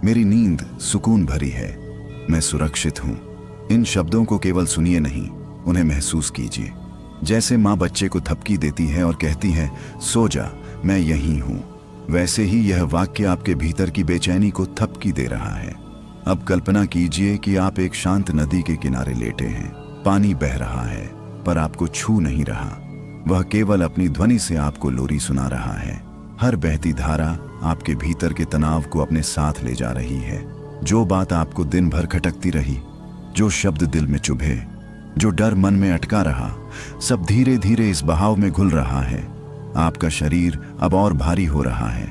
मेरी नींद सुकून भरी है, मैं सुरक्षित हूं। इन शब्दों को केवल सुनिए नहीं, उन्हें महसूस कीजिए। जैसे माँ बच्चे को थपकी देती है और कहती है, सो जा, मैं यहीं हूं, वैसे ही यह वाक्य आपके भीतर की बेचैनी को थपकी दे रहा है। अब कल्पना कीजिए कि आप एक शांत नदी के किनारे लेटे हैं। पानी बह रहा है, पर आपको छू नहीं रहा। वह केवल अपनी ध्वनि से आपको लोरी सुना रहा है। हर बहती धारा आपके भीतर के तनाव को अपने साथ ले जा रही है। जो बात आपको दिन भर खटकती रही, जो शब्द दिल में चुभे, जो डर मन में अटका रहा, सब धीरे धीरे इस बहाव में घुल रहा है। आपका शरीर अब और भारी हो रहा है।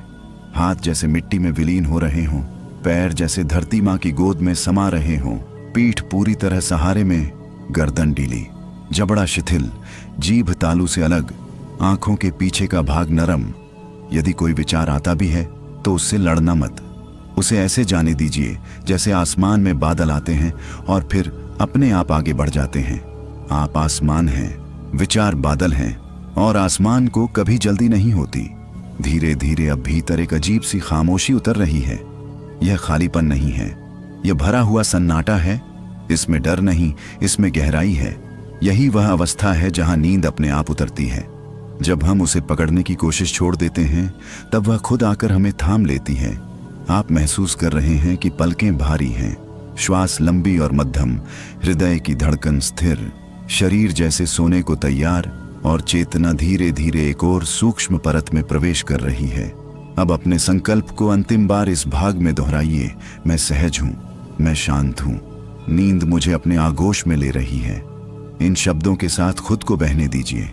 हाथ जैसे मिट्टी में विलीन हो रहे हों, पैर जैसे धरती माँ की गोद में समा रहे हों, पीठ पूरी तरह सहारे में, गर्दन ढीली, जबड़ा शिथिल, जीभ तालू से अलग, आंखों के पीछे का भाग नरम। यदि कोई विचार आता भी है तो उससे लड़ना मत। उसे ऐसे जाने दीजिए जैसे आसमान में बादल आते हैं और फिर अपने आप आगे बढ़ जाते हैं। आप आसमान हैं, विचार बादल हैं, और आसमान को कभी जल्दी नहीं होती। धीरे धीरे अब भीतर एक अजीब सी खामोशी उतर रही है। यह खालीपन नहीं है, यह भरा हुआ सन्नाटा है। इसमें डर नहीं, इसमें गहराई है। यही वह अवस्था है जहां नींद अपने आप उतरती है। जब हम उसे पकड़ने की कोशिश छोड़ देते हैं, तब वह खुद आकर हमें थाम लेती है। आप महसूस कर रहे हैं कि पलकें भारी हैं, श्वास लंबी और मध्यम, हृदय की धड़कन स्थिर, शरीर जैसे सोने को तैयार, और चेतना धीरे धीरे एक और सूक्ष्म परत में प्रवेश कर रही है। अब अपने संकल्प को अंतिम बार इस भाग में दोहराइए, मैं सहज हूं, मैं शांत हूं, नींद मुझे अपने आगोश में ले रही है। इन शब्दों के साथ खुद को बहने दीजिए।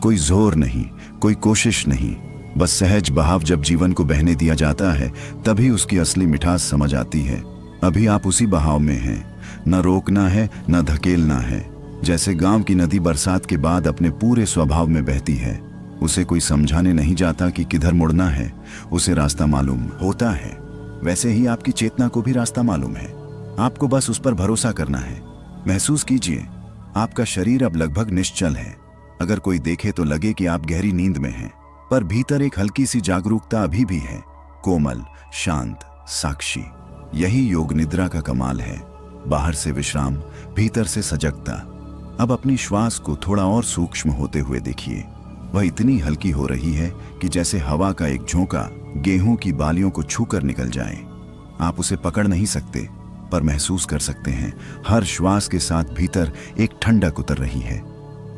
कोई जोर नहीं, कोई कोशिश नहीं, बस सहज बहाव। जब जीवन को बहने दिया जाता है, तभी उसकी असली मिठास समझ आती है। अभी आप उसी बहाव में हैं, न रोकना है न धकेलना है। जैसे गांव की नदी बरसात के बाद अपने पूरे स्वभाव में बहती है। उसे कोई समझाने नहीं जाता कि किधर मुड़ना है, उसे रास्ता मालूम होता है। वैसे ही आपकी चेतना को भी रास्ता मालूम है, आपको बस उस पर भरोसा करना है। महसूस कीजिए, आपका शरीर अब लगभग निश्चल है। अगर कोई देखे तो लगे कि आप गहरी नींद में हैं, पर भीतर एक हल्की सी जागरूकता अभी भी है, कोमल, शांत, साक्षी। यही योग निद्रा का कमाल है। बाहर से विश्राम, भीतर से सजगता। अब अपनी श्वास को थोड़ा और सूक्ष्म होते हुए देखिए। वह इतनी हल्की हो रही है कि जैसे हवा का एक झोंका गेहूं की बालियों को छूकर निकल जाए। आप उसे पकड़ नहीं सकते, पर महसूस कर सकते हैं। हर श्वास के साथ भीतर एक ठंडक उतर रही है।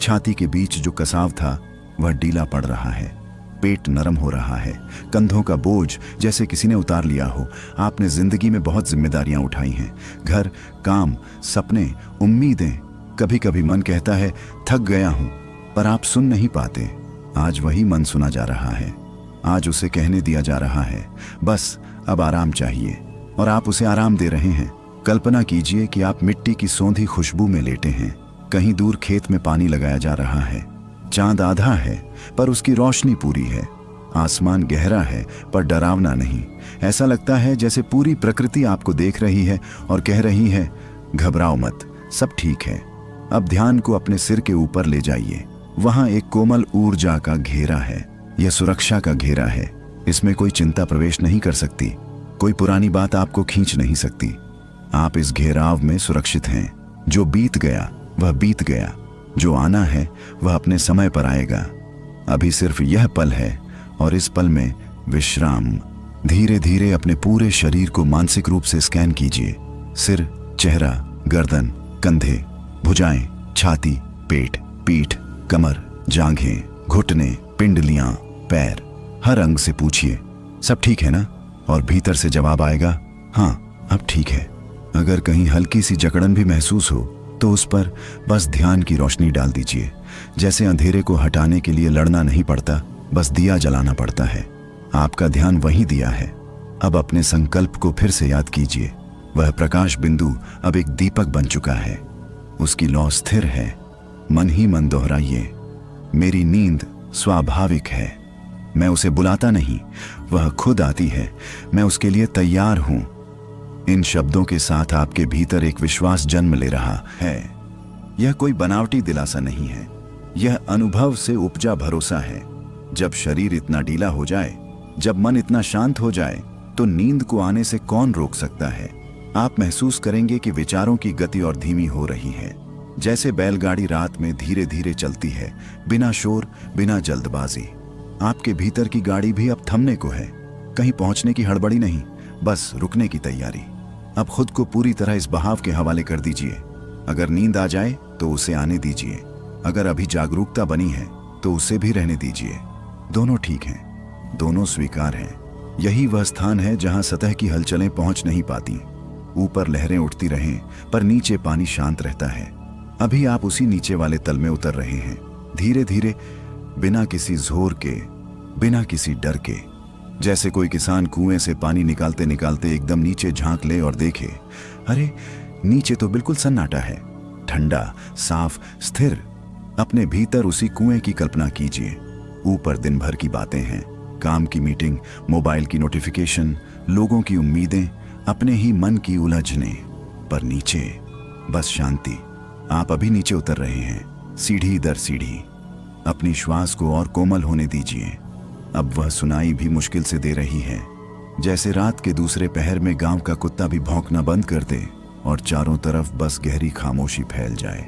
छाती के बीच जो कसाव था, वह ढीला पड़ रहा है। पेट नरम हो रहा है। कंधों का बोझ जैसे किसी ने उतार लिया हो। आपने जिंदगी में बहुत जिम्मेदारियां उठाई हैं, घर, काम, सपने, उम्मीदें। कभी कभी मन कहता है थक गया हूं, पर आप सुन नहीं पाते। आज वही मन सुना जा रहा है। आज उसे कहने दिया जा रहा है, बस अब आराम चाहिए, और आप उसे आराम दे रहे हैं। कल्पना कीजिए कि आप मिट्टी की सौंधी खुशबू में लेटे हैं। कहीं दूर खेत में पानी लगाया जा रहा है। चांद आधा है, पर उसकी रोशनी पूरी है। आसमान गहरा है, पर डरावना नहीं। ऐसा लगता है जैसे पूरी प्रकृति आपको देख रही है और कह रही है, घबराओ मत, सब ठीक है। अब ध्यान को अपने सिर के ऊपर ले जाइए। वहां एक कोमल ऊर्जा का घेरा है। यह सुरक्षा का घेरा है। इसमें कोई चिंता प्रवेश नहीं कर सकती, कोई पुरानी बात आपको खींच नहीं सकती। आप इस घेराव में सुरक्षित हैं। जो बीत गया वह बीत गया, जो आना है वह अपने समय पर आएगा। अभी सिर्फ यह पल है, और इस पल में विश्राम। धीरे धीरे अपने पूरे शरीर को मानसिक रूप से स्कैन कीजिए। सिर, चेहरा, गर्दन, कंधे, भुजाएं, छाती, पेट, पीठ, कमर, जांघें, घुटने, पिंडलियां, पैर, हर अंग से पूछिए सब ठीक है ना, और भीतर से जवाब आएगा हाँ अब ठीक है। अगर कहीं हल्की सी जकड़न भी महसूस हो तो उस पर बस ध्यान की रोशनी डाल दीजिए। जैसे अंधेरे को हटाने के लिए लड़ना नहीं पड़ता, बस दिया जलाना पड़ता है। आपका ध्यान वही दिया है। अब अपने संकल्प को फिर से याद कीजिए। वह प्रकाश बिंदु अब एक दीपक बन चुका है। उसकी लौ स्थिर है। मन ही मन दोहराइए, मेरी नींद स्वाभाविक है। मैं उसे बुलाता नहीं, वह खुद आती है। मैं उसके लिए तैयार हूं। इन शब्दों के साथ आपके भीतर एक विश्वास जन्म ले रहा है। यह कोई बनावटी दिलासा नहीं है, यह अनुभव से उपजा भरोसा है। जब शरीर इतना ढीला हो जाए, जब मन इतना शांत हो जाए, तो नींद को आने से कौन रोक सकता है। आप महसूस करेंगे कि विचारों की गति और धीमी हो रही है। जैसे बैलगाड़ी रात में धीरे धीरे चलती है, बिना शोर, बिना जल्दबाजी। आपके भीतर की गाड़ी भी अब थमने को है। कहीं पहुंचने की हड़बड़ी नहीं, बस रुकने की तैयारी। अब खुद को पूरी तरह इस बहाव के हवाले कर दीजिए। अगर नींद आ जाए तो उसे आने दीजिए। अगर अभी जागरूकता बनी है तो उसे भी रहने दीजिए। दोनों ठीक हैं, दोनों स्वीकार हैं। यही वह स्थान है जहां सतह की हलचलें पहुंच नहीं पाती। ऊपर लहरें उठती रहें पर नीचे पानी शांत रहता है। अभी आप उसी नीचे वाले तल में उतर रहे हैं, धीरे धीरे, बिना किसी जोर के, बिना किसी डर के। जैसे कोई किसान कुएं से पानी निकालते निकालते एकदम नीचे झांक ले और देखे, अरे नीचे तो बिल्कुल सन्नाटा है, ठंडा, साफ, स्थिर। अपने भीतर उसी कुएं की कल्पना कीजिए। ऊपर दिन भर की बातें हैं, काम की मीटिंग, मोबाइल की नोटिफिकेशन, लोगों की उम्मीदें, अपने ही मन की उलझने। पर नीचे बस शांति। आप अभी नीचे उतर रहे हैं, सीढ़ी दर सीढ़ी। अपनी श्वास को और कोमल होने दीजिए। अब वह सुनाई भी मुश्किल से दे रही है। जैसे रात के दूसरे पहर में गांव का कुत्ता भी भौंकना बंद कर दे और चारों तरफ बस गहरी खामोशी फैल जाए।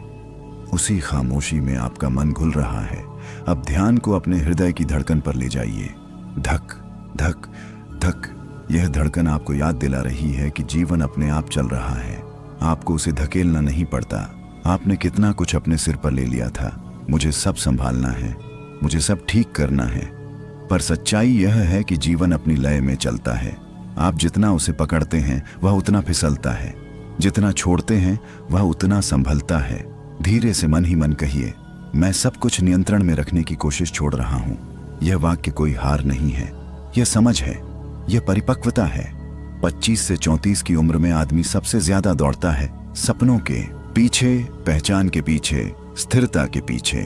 उसी खामोशी में आपका मन घुल रहा है। अब ध्यान को अपने हृदय की धड़कन पर ले जाइए। धक धक धक। यह धड़कन आपको याद दिला रही है कि जीवन अपने आप चल रहा है। आपको उसे धकेलना नहीं पड़ता। आपने कितना कुछ अपने सिर पर ले लिया था, मुझे सब संभालना है, मुझे सब ठीक करना है। पर सच्चाई यह है कि जीवन अपनी लय में चलता है। आप जितना उसे पकड़ते हैं वह उतना फिसलता है, जितना छोड़ते हैं वह उतना संभलता है। धीरे से मन ही मन कहिए, मैं सब कुछ नियंत्रण में रखने की कोशिश छोड़ रहा हूं। यह वाक्य कोई हार नहीं है, यह समझ है, यह परिपक्वता है। 25 से 34 की उम्र में आदमी सबसे ज्यादा दौड़ता है सपनों के पीछे, पहचान के पीछे, स्थिरता के पीछे।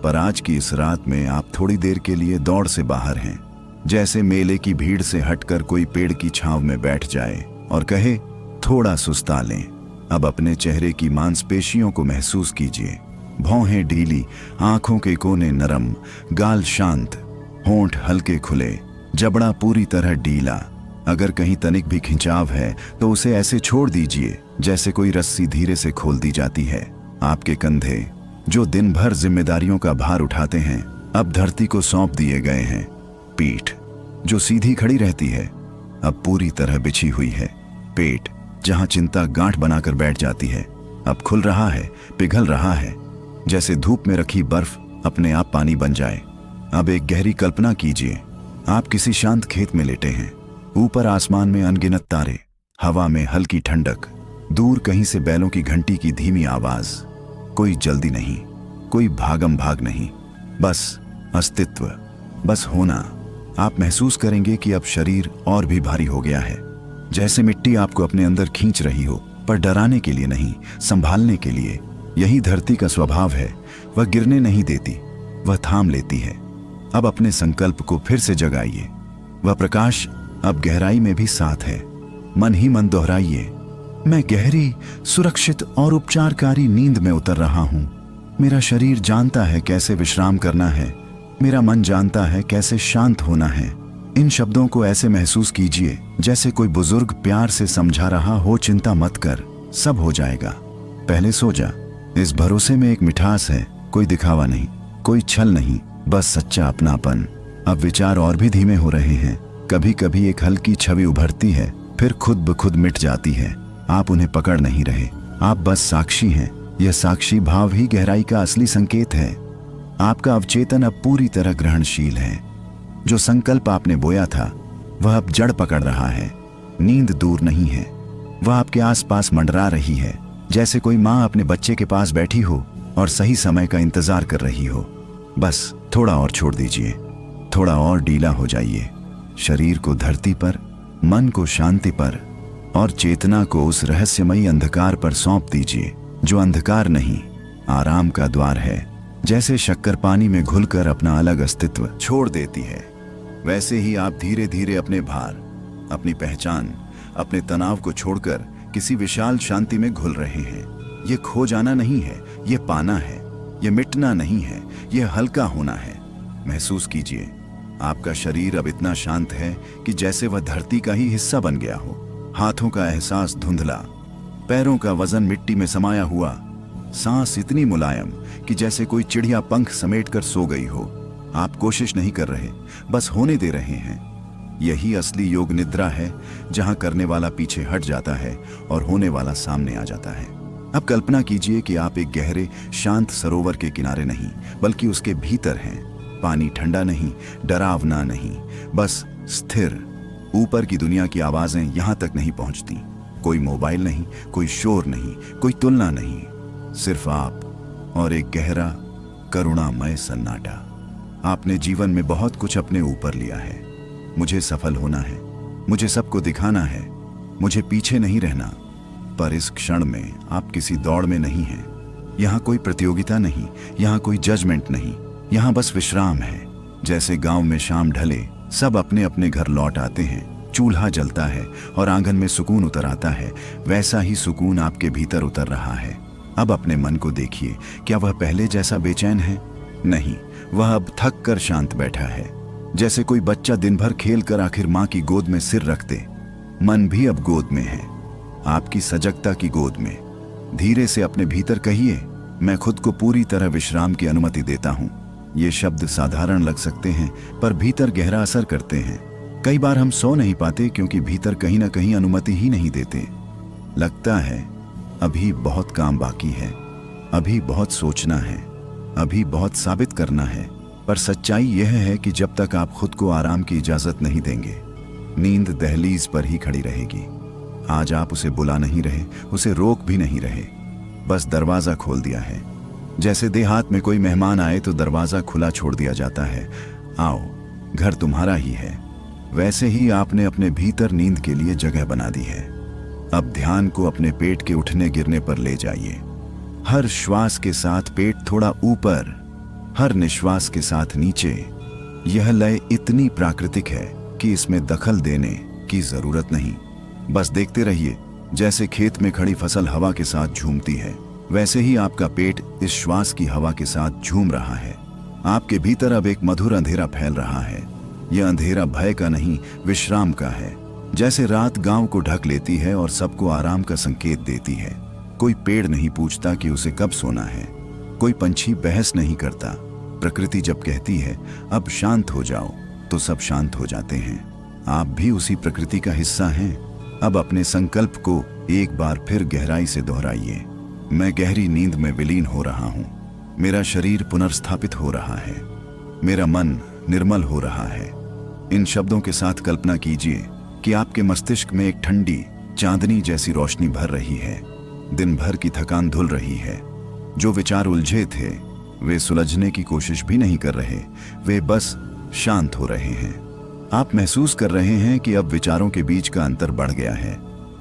पर आज की इस रात में आप थोड़ी देर के लिए दौड़ से बाहर हैं। जैसे मेले की भीड़ से हटकर कोई पेड़ की छांव में बैठ जाए और कहे, थोड़ा सुस्ता लें। अब अपने चेहरे की मांसपेशियों को महसूस कीजिए। भौहें ढीली, आंखों के कोने नरम, गाल शांत, होंठ हल्के खुले, जबड़ा पूरी तरह ढीला। अगर कहीं तनिक भी खिंचाव है तो उसे ऐसे छोड़ दीजिए जैसे कोई रस्सी धीरे से खोल दी जाती है। आपके कंधे, जो दिन भर जिम्मेदारियों का भार उठाते हैं, अब धरती को सौंप दिए गए हैं। पीठ, जो सीधी खड़ी रहती है, अब पूरी तरह बिछी हुई है। पेट, जहां चिंता गांठ बनाकर बैठ जाती है, अब खुल रहा है, पिघल रहा है। जैसे धूप में रखी बर्फ अपने आप पानी बन जाए। अब एक गहरी कल्पना कीजिए, आप किसी शांत खेत में लेटे हैं। ऊपर आसमान में अनगिनत तारे, हवा में हल्की ठंडक, दूर कहीं से बैलों की घंटी की धीमी आवाज। कोई जल्दी नहीं, कोई भागम भाग नहीं, बस अस्तित्व, बस होना। आप महसूस करेंगे कि अब शरीर और भी भारी हो गया है, जैसे मिट्टी आपको अपने अंदर खींच रही हो, पर डराने के लिए नहीं, संभालने के लिए। यही धरती का स्वभाव है, वह गिरने नहीं देती, वह थाम लेती है। अब अपने संकल्प को फिर से जगाइए। वह प्रकाश अब गहराई में भी साथ है। मन ही मन दोहराइए, मैं गहरी, सुरक्षित और उपचारकारी नींद में उतर रहा हूं। मेरा शरीर जानता है कैसे विश्राम करना है, मेरा मन जानता है कैसे शांत होना है। इन शब्दों को ऐसे महसूस कीजिए जैसे कोई बुजुर्ग प्यार से समझा रहा हो, चिंता मत कर, सब हो जाएगा, पहले सो जा। इस भरोसे में एक मिठास है, कोई दिखावा नहीं, कोई छल नहीं, बस सच्चा अपनापन। अब विचार और भी धीमे हो रहे हैं। कभी कभी एक हल्की छवि उभरती है, फिर खुद ब खुद मिट जाती है। आप उन्हें पकड़ नहीं रहे, आप बस साक्षी हैं। यह साक्षी भाव ही गहराई का असली संकेत है। आपका अवचेतन अब पूरी तरह ग्रहणशील है। जो संकल्प आपने बोया था वह अब जड़ पकड़ रहा है। नींद दूर नहीं है, वह आपके आसपास मंडरा रही है, जैसे कोई माँ अपने बच्चे के पास बैठी हो और सही समय का इंतजार कर रही हो। बस थोड़ा और छोड़ दीजिए, थोड़ा और ढीला हो जाइए। शरीर को धरती पर, मन को शांति पर और चेतना को उस रहस्यमयी अंधकार पर सौंप दीजिए जो अंधकार नहीं, आराम का द्वार है। जैसे शक्कर पानी में घुलकर अपना अलग अस्तित्व छोड़ देती है, वैसे ही आप धीरे धीरे अपने भार, अपनी पहचान, अपने तनाव को छोड़कर किसी विशाल शांति में घुल रहे हैं। ये खो जाना नहीं है, ये पाना है। ये मिटना नहीं है, ये हल्का होना है। महसूस कीजिए, आपका शरीर अब इतना शांत है कि जैसे वह धरती का ही हिस्सा बन गया हो। हाथों का एहसास धुंधला, पैरों का वजन मिट्टी में समाया हुआ, सांस इतनी मुलायम कि जैसे कोई चिड़िया पंख समेटकर सो गई हो। आप कोशिश नहीं कर रहे, बस होने दे रहे हैं। यही असली योग निद्रा है, जहां करने वाला पीछे हट जाता है और होने वाला सामने आ जाता है। अब कल्पना कीजिए कि आप एक गहरे शांत सरोवर के किनारे नहीं, बल्कि उसके भीतर हैं। पानी ठंडा नहीं, डरावना नहीं, बस स्थिर। ऊपर की दुनिया की आवाजें यहां तक नहीं पहुंचती। कोई मोबाइल नहीं, कोई शोर नहीं, कोई तुलना नहीं, सिर्फ आप और एक गहरा करुणामय सन्नाटा। आपने जीवन में बहुत कुछ अपने ऊपर लिया है। मुझे सफल होना है, मुझे सबको दिखाना है, मुझे पीछे नहीं रहना। पर इस क्षण में आप किसी दौड़ में नहीं हैं। यहाँ कोई प्रतियोगिता नहीं, यहाँ कोई जजमेंट नहीं, यहाँ बस विश्राम है। जैसे गांव में शाम ढले सब अपने अपने घर लौट आते हैं, चूल्हा जलता है और आंगन में सुकून उतर आता है, वैसा ही सुकून आपके भीतर उतर रहा है। अब अपने मन को देखिए, क्या वह पहले जैसा बेचैन है? नहीं, वह अब थक कर शांत बैठा है। जैसे कोई बच्चा दिन भर खेल कर आखिर माँ की गोद में सिर रख दे। मन भी अब गोद में है, आपकी सजगता की गोद में। धीरे से अपने भीतर कहिए, मैं खुद को पूरी तरह विश्राम की अनुमति देता हूँ। ये शब्द साधारण लग सकते हैं, पर भीतर गहरा असर करते हैं। कई बार हम सो नहीं पाते क्योंकि भीतर कहीं ना कहीं अनुमति ही नहीं देते। लगता है अभी बहुत काम बाकी है, अभी बहुत सोचना है, अभी बहुत साबित करना है। पर सच्चाई यह है कि जब तक आप खुद को आराम की इजाजत नहीं देंगे, नींद दहलीज पर ही खड़ी रहेगी। आज आप उसे बुला नहीं रहे, उसे रोक भी नहीं रहे, बस दरवाजा खोल दिया है। जैसे देहात में कोई मेहमान आए तो दरवाजा खुला छोड़ दिया जाता है, आओ घर तुम्हारा ही है। वैसे ही आपने अपने भीतर नींद के लिए जगह बना दी है। अब ध्यान को अपने पेट के उठने गिरने पर ले जाइए। हर श्वास के साथ पेट थोड़ा ऊपर, हर निश्वास के साथ नीचे। यह लय इतनी प्राकृतिक है कि इसमें दखल देने की जरूरत नहीं। बस देखते रहिए, जैसे खेत में खड़ी फसल हवा के साथ झूमती है, वैसे ही आपका पेट इस श्वास की हवा के साथ झूम रहा है। आपके भीतर अब एक मधुर अंधेरा फैल रहा है। यह अंधेरा भय का नहीं, विश्राम का है। जैसे रात गांव को ढक लेती है और सबको आराम का संकेत देती है। कोई पेड़ नहीं पूछता कि उसे कब सोना है, कोई पंछी बहस नहीं करता। प्रकृति जब कहती है अब शांत हो जाओ, तो सब शांत हो जाते हैं। आप भी उसी प्रकृति का हिस्सा हैं। अब अपने संकल्प को एक बार फिर गहराई से दोहराइए। मैं गहरी नींद में विलीन हो रहा हूँ। मेरा शरीर पुनर्स्थापित हो रहा है, मेरा मन निर्मल हो रहा है। इन शब्दों के साथ कल्पना कीजिए कि आपके मस्तिष्क में एक ठंडी चांदनी जैसी रोशनी भर रही है। दिन भर की थकान धुल रही है। जो विचार उलझे थे वे सुलझने की कोशिश भी नहीं कर रहे, वे बस शांत हो रहे हैं। आप महसूस कर रहे हैं कि अब विचारों के बीच का अंतर बढ़ गया है।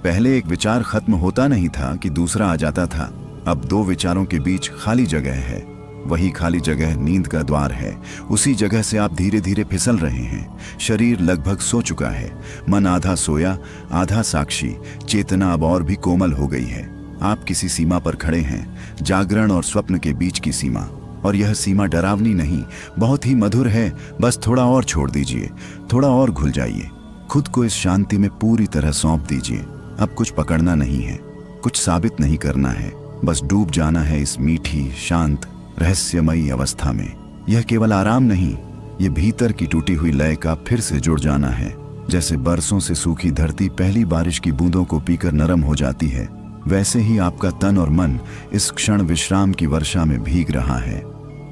पहले एक विचार खत्म होता नहीं था कि दूसरा आ जाता था। अब दो विचारों के बीच खाली जगह है। वही खाली जगह नींद का द्वार है। उसी जगह से आप धीरे धीरे फिसल रहे हैं। शरीर लगभग सो चुका है, मन आधा सोया आधा साक्षी। चेतना अब और भी कोमल हो गई है। आप किसी सीमा पर खड़े हैं, जागरण और स्वप्न के बीच की सीमा। और यह सीमा डरावनी नहीं, बहुत ही मधुर है। बस थोड़ा और छोड़ दीजिए, थोड़ा और घुल जाइए। खुद को इस शांति में पूरी तरह सौंप दीजिए। अब कुछ पकड़ना नहीं है, कुछ साबित नहीं करना है, बस डूब जाना है इस मीठी शांत रहस्यमयी अवस्था में। यह केवल आराम नहीं, ये भीतर की टूटी हुई लय का फिर से जुड़ जाना है। जैसे बरसों से सूखी धरती पहली बारिश की बूंदों को पीकर नरम हो जाती है, वैसे ही आपका तन और मन इस क्षण विश्राम की वर्षा में भीग रहा है।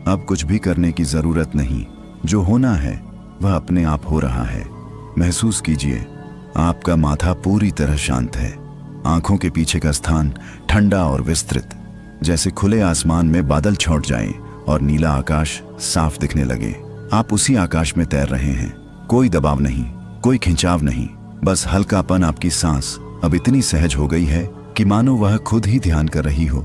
अब कुछ भी करने की जरूरत नहीं, जो होना है वह अपने आप हो रहा है। महसूस कीजिए, आपका माथा पूरी तरह शांत है। आंखों के पीछे का स्थान ठंडा और विस्तृत, जैसे खुले आसमान में बादल छौट जाएं और नीला आकाश साफ दिखने लगे। आप उसी आकाश में तैर रहे हैं। कोई दबाव नहीं, कोई खिंचाव नहीं, बस हल्कापन। आपकी सांस अब इतनी सहज हो गई है कि मानो वह खुद ही ध्यान कर रही हो।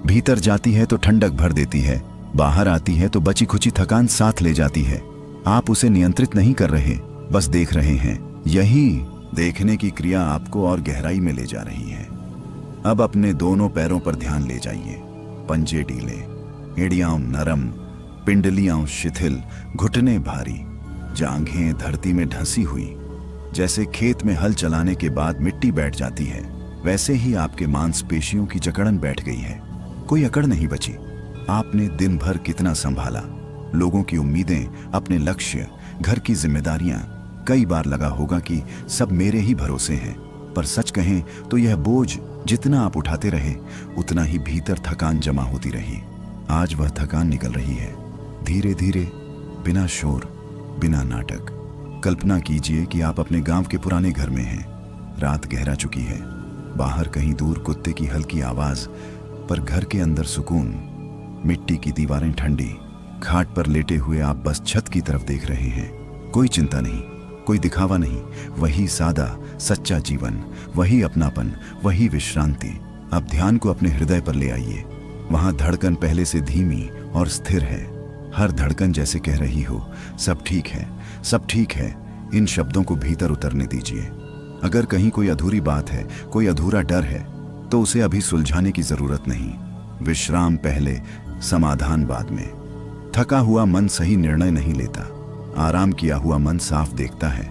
भीतर जाती है तो ठंडक भर देती है, बाहर आती है तो बची खुची थकान साथ ले जाती है। आप उसे नियंत्रित नहीं कर रहे, बस देख रहे हैं। यही देखने की क्रिया आपको और गहराई में ले जा रही है। अब अपने दोनों पैरों पर ध्यान ले जाइए। पंजे ढीले, एड़ियां नरम, पिंडलियां शिथिल, घुटने भारी, जांघें धरती में ढंसी हुई। जैसे खेत में हल चलाने के बाद मिट्टी बैठ जाती है, वैसे ही आपके मांसपेशियों की जकड़न बैठ गई है। कोई अकड़ नहीं बची। आपने दिन भर कितना संभाला, लोगों की उम्मीदें, अपने लक्ष्य, घर की जिम्मेदारियां। कई बार लगा होगा कि सब मेरे ही भरोसे हैं, पर सच कहें तो यह बोझ जितना आप उठाते रहे, उतना ही भीतर थकान जमा होती रही। आज वह थकान निकल रही है, धीरे धीरे, बिना शोर, बिना नाटक। कल्पना कीजिए कि आप अपने गांव के पुराने घर में हैं। रात गहरा चुकी है, बाहर कहीं दूर कुत्ते की हल्की आवाज, पर घर के अंदर सुकून। मिट्टी की दीवारें ठंडी, खाट पर लेटे हुए आप बस छत की तरफ देख रहे हैं। कोई चिंता नहीं, कोई दिखावा नहीं, वही सादा सच्चा जीवन, वही अपनापन, वही विश्रांति। अब ध्यान को अपने हृदय पर ले आइए। वहां धड़कन पहले से धीमी और स्थिर है। हर धड़कन जैसे कह रही हो, सब ठीक है, सब ठीक है। इन शब्दों को भीतर उतरने दीजिए। अगर कहीं कोई अधूरी बात है, कोई अधूरा डर है, तो उसे अभी सुलझाने की जरूरत नहीं। विश्राम पहले, समाधान बाद में। थका हुआ मन सही निर्णय नहीं लेता, आराम किया हुआ मन साफ देखता है।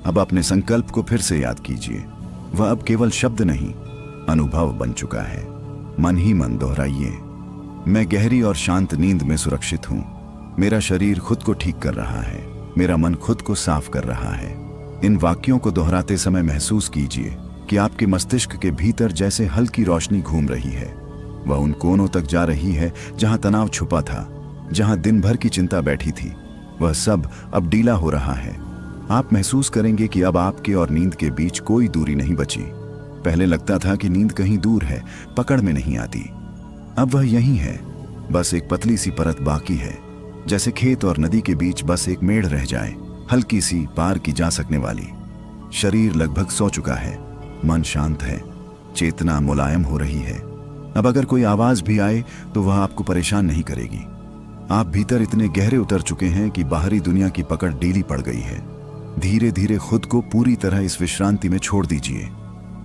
अब अपने संकल्प को फिर से याद कीजिए। वह अब केवल शब्द नहीं, अनुभव बन चुका है। मन ही मन दोहराइए, मैं गहरी और शांत नींद में सुरक्षित हूं। मेरा शरीर खुद को ठीक कर रहा है, मेरा मन खुद को साफ कर रहा है। इन वाक्यों को दोहराते समय महसूस कीजिए कि आपके मस्तिष्क के भीतर जैसे हल्की रोशनी घूम रही है। वह उन कोनों तक जा रही है जहां तनाव छुपा था, जहां दिन भर की चिंता बैठी थी। वह सब अब ढीला हो रहा है। आप महसूस करेंगे कि अब आपके और नींद के बीच कोई दूरी नहीं बची। पहले लगता था कि नींद कहीं दूर है, पकड़ में नहीं आती। अब वह यहीं है, बस एक पतली सी परत बाकी है। जैसे खेत और नदी के बीच बस एक मेड़ रह जाए, हल्की सी पार की जा सकने वाली। शरीर लगभग सो चुका है, मन शांत है, चेतना मुलायम हो रही है। अब अगर कोई आवाज भी आए तो वह आपको परेशान नहीं करेगी। आप भीतर इतने गहरे उतर चुके हैं कि बाहरी दुनिया की पकड़ ढीली पड़ गई है। धीरे धीरे खुद को पूरी तरह इस विश्रांति में छोड़ दीजिए।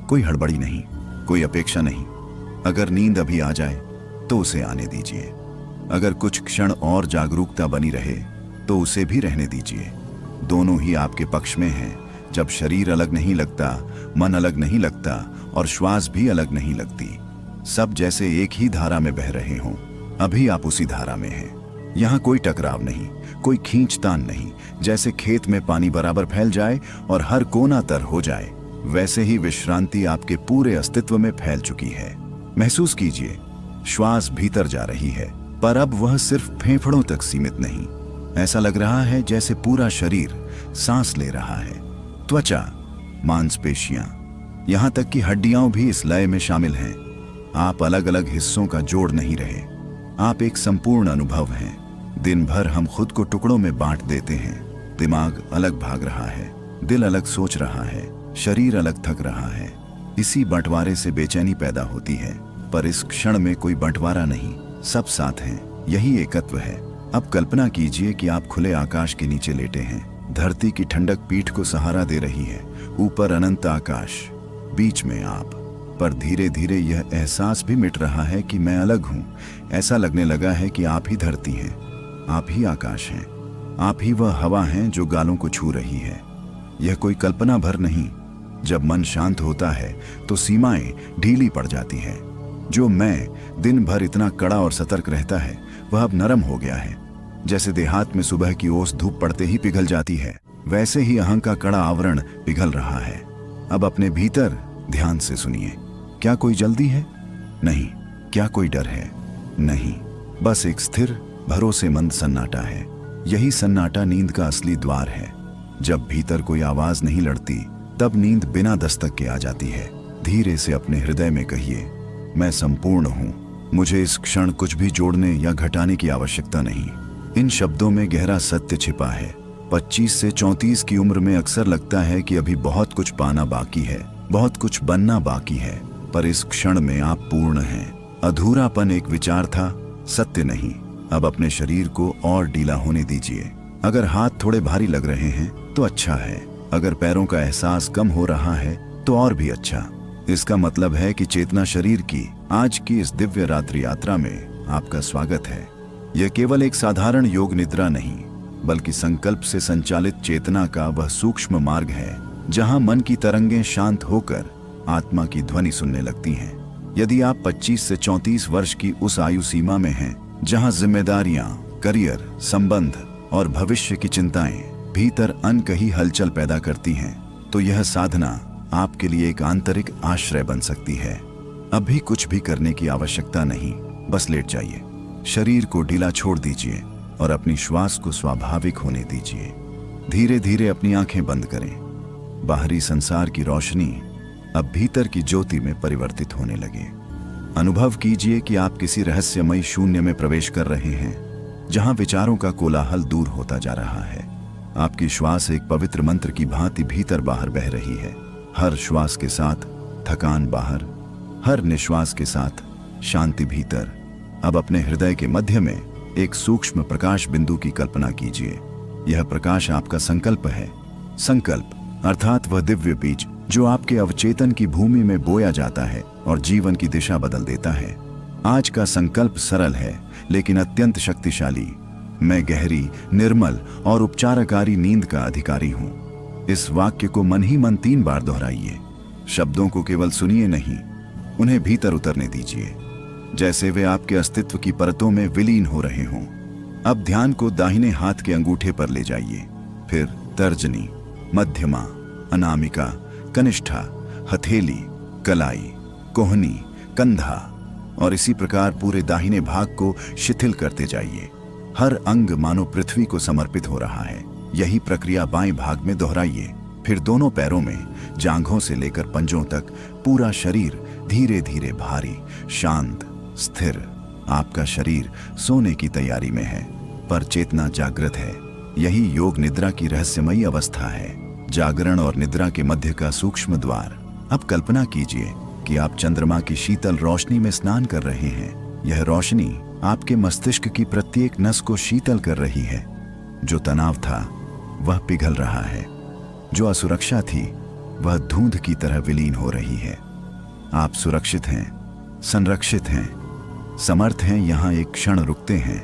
कोई हड़बड़ी नहीं, कोई अपेक्षा नहीं। अगर नींद अभी आ जाए तो उसे आने दीजिए। अगर कुछ क्षण और जागरूकता बनी रहे तो उसे भी रहने दीजिए। दोनों ही आपके पक्ष में हैं। जब शरीर अलग नहीं लगता, मन अलग नहीं लगता और श्वास भी अलग नहीं लगती, सब जैसे एक ही धारा में बह रहे हों। अभी आप उसी धारा में हैं। यहाँ कोई टकराव नहीं, कोई खींचतान नहीं। जैसे खेत में पानी बराबर फैल जाए और हर कोना तर हो जाए, वैसे ही विश्रांति आपके पूरे अस्तित्व में फैल चुकी है। महसूस कीजिए, श्वास भीतर जा रही है, पर अब वह सिर्फ फेफड़ों तक सीमित नहीं। ऐसा लग रहा है जैसे पूरा शरीर सांस ले रहा है। त्वचा, मांसपेशियां, यहां तक कि हड्डियां भी इस लय में शामिल हैं। आप अलग अलग हिस्सों का जोड़ नहीं रहे, आप एक संपूर्ण अनुभव हैं। दिन भर हम खुद को टुकड़ों में बांट देते हैं। दिमाग अलग भाग रहा है, दिल अलग सोच रहा है, शरीर अलग थक रहा है। इसी बंटवारे से बेचैनी पैदा होती है, पर इस क्षण में कोई बंटवारा नहीं, सब साथ हैं। यही एकत्व है। अब कल्पना कीजिए कि आप खुले आकाश के नीचे लेटे हैं। धरती की ठंडक पीठ को सहारा दे रही है। ऊपर अनंत आकाश, बीच में आप। पर धीरे धीरे यह एहसास भी मिट रहा है कि मैं अलग हूं। ऐसा लगने लगा है कि आप ही धरती हैं, आप ही आकाश हैं, आप ही वह हवा हैं जो गालों को छू रही है। यह कोई कल्पना भर नहीं। जब मन शांत होता है तो सीमाएं ढीली पड़ जाती हैं। जो मैं दिन भर इतना कड़ा और सतर्क रहता है, वह अब नरम हो गया है। जैसे देहात में सुबह की ओस धूप पड़ते ही पिघल जाती है, वैसे ही अहं का कड़ा आवरण पिघल रहा है। अब अपने भीतर ध्यान से सुनिए। क्या कोई जल्दी है? नहीं। क्या कोई डर है? नहीं। बस एक स्थिर भरोसेमंद सन्नाटा है। यही सन्नाटा नींद का असली द्वार है। जब भीतर कोई आवाज नहीं लड़ती, तब नींद बिना दस्तक के आ जाती है। धीरे से अपने हृदय में कहिए, मैं संपूर्ण हूं, मुझे इस क्षण कुछ भी जोड़ने या घटाने की आवश्यकता नहीं। इन शब्दों में गहरा सत्य छिपा है। 25 से 34 की उम्र में अक्सर लगता है कि अभी बहुत कुछ पाना बाकी है, बहुत कुछ बनना बाकी है, पर इस क्षण में आप पूर्ण हैं। अधूरापन एक विचार था, सत्य नहीं। अब अपने शरीर को और ढीला होने दीजिए। अगर हाथ थोड़े भारी लग रहे हैं तो अच्छा है, अगर पैरों का एहसास कम हो रहा है तो और भी अच्छा। इसका मतलब है कि चेतना शरीर की आज की इस दिव्य रात्रि यात्रा में आपका स्वागत है। यह केवल एक साधारण योग निद्रा नहीं, बल्कि संकल्प से संचालित चेतना का वह सूक्ष्म मार्ग है जहां मन की तरंगें शांत होकर आत्मा की ध्वनि सुनने लगती हैं। यदि आप 25 से 34 वर्ष की उस आयु सीमा में हैं जहां जिम्मेदारियां, करियर, संबंध और भविष्य की चिंताएं भीतर अनकही हलचल पैदा करती हैं, तो यह साधना आपके लिए एक आंतरिक आश्रय बन सकती है। अभी कुछ भी करने की आवश्यकता नहीं, बस लेट जाइए, शरीर को ढीला छोड़ दीजिए और अपनी श्वास को स्वाभाविक होने दीजिए। धीरे धीरे अपनी आंखें बंद करें। बाहरी संसार की रोशनी अब भीतर की ज्योति में परिवर्तित होने लगे। अनुभव कीजिए कि आप किसी रहस्यमयी शून्य में प्रवेश कर रहे हैं, जहां विचारों का कोलाहल दूर होता जा रहा है। आपकी श्वास एक पवित्र मंत्र की भांति भीतर बाहर बह रही है। हर श्वास के साथ थकान बाहर, हर निश्वास के साथ शांति भीतर। अब अपने हृदय के मध्य में एक सूक्ष्म प्रकाश बिंदु की कल्पना कीजिए। यह प्रकाश आपका संकल्प है। संकल्प अर्थात वह दिव्य बीज जो आपके अवचेतन की भूमि में बोया जाता है और जीवन की दिशा बदल देता है। आज का संकल्प सरल है लेकिन अत्यंत शक्तिशाली। मैं गहरी, निर्मल और उपचारकारी नींद का अधिकारी हूं। इस वाक्य को मन ही मन 3 बार दोहराइए। शब्दों को केवल सुनिए नहीं, उन्हें भीतर उतरने दीजिए, जैसे वे आपके अस्तित्व की परतों में विलीन हो रहे हों। अब ध्यान को दाहिने हाथ के अंगूठे पर ले जाइए, फिर तर्जनी, मध्यमा, अनामिका, कनिष्ठा, हथेली, कलाई, कोहनी, कंधा और इसी प्रकार पूरे दाहिने भाग को शिथिल करते जाइए। हर अंग मानो पृथ्वी को समर्पित हो रहा है। यही प्रक्रिया बाएं भाग में दोहराइए। फिर दोनों पैरों में, जांघों से लेकर पंजों तक पूरा शरीर धीरे धीरे भारी, शांत, स्थिर। आपका शरीर सोने की तैयारी में है, पर चेतना जागृत है। यही योग निद्रा की रहस्यमयी अवस्था है, जागरण और निद्रा के मध्य का सूक्ष्म द्वार। अब कल्पना कीजिए कि आप चंद्रमा की शीतल रोशनी में स्नान कर रहे हैं। यह रोशनी आपके मस्तिष्क की प्रत्येक नस को शीतल कर रही है। जो तनाव था वह पिघल रहा है, जो असुरक्षा थी वह धुंध की तरह विलीन हो रही है। आप सुरक्षित हैं, संरक्षित हैं, समर्थ हैं। यहाँ एक क्षण रुकते हैं।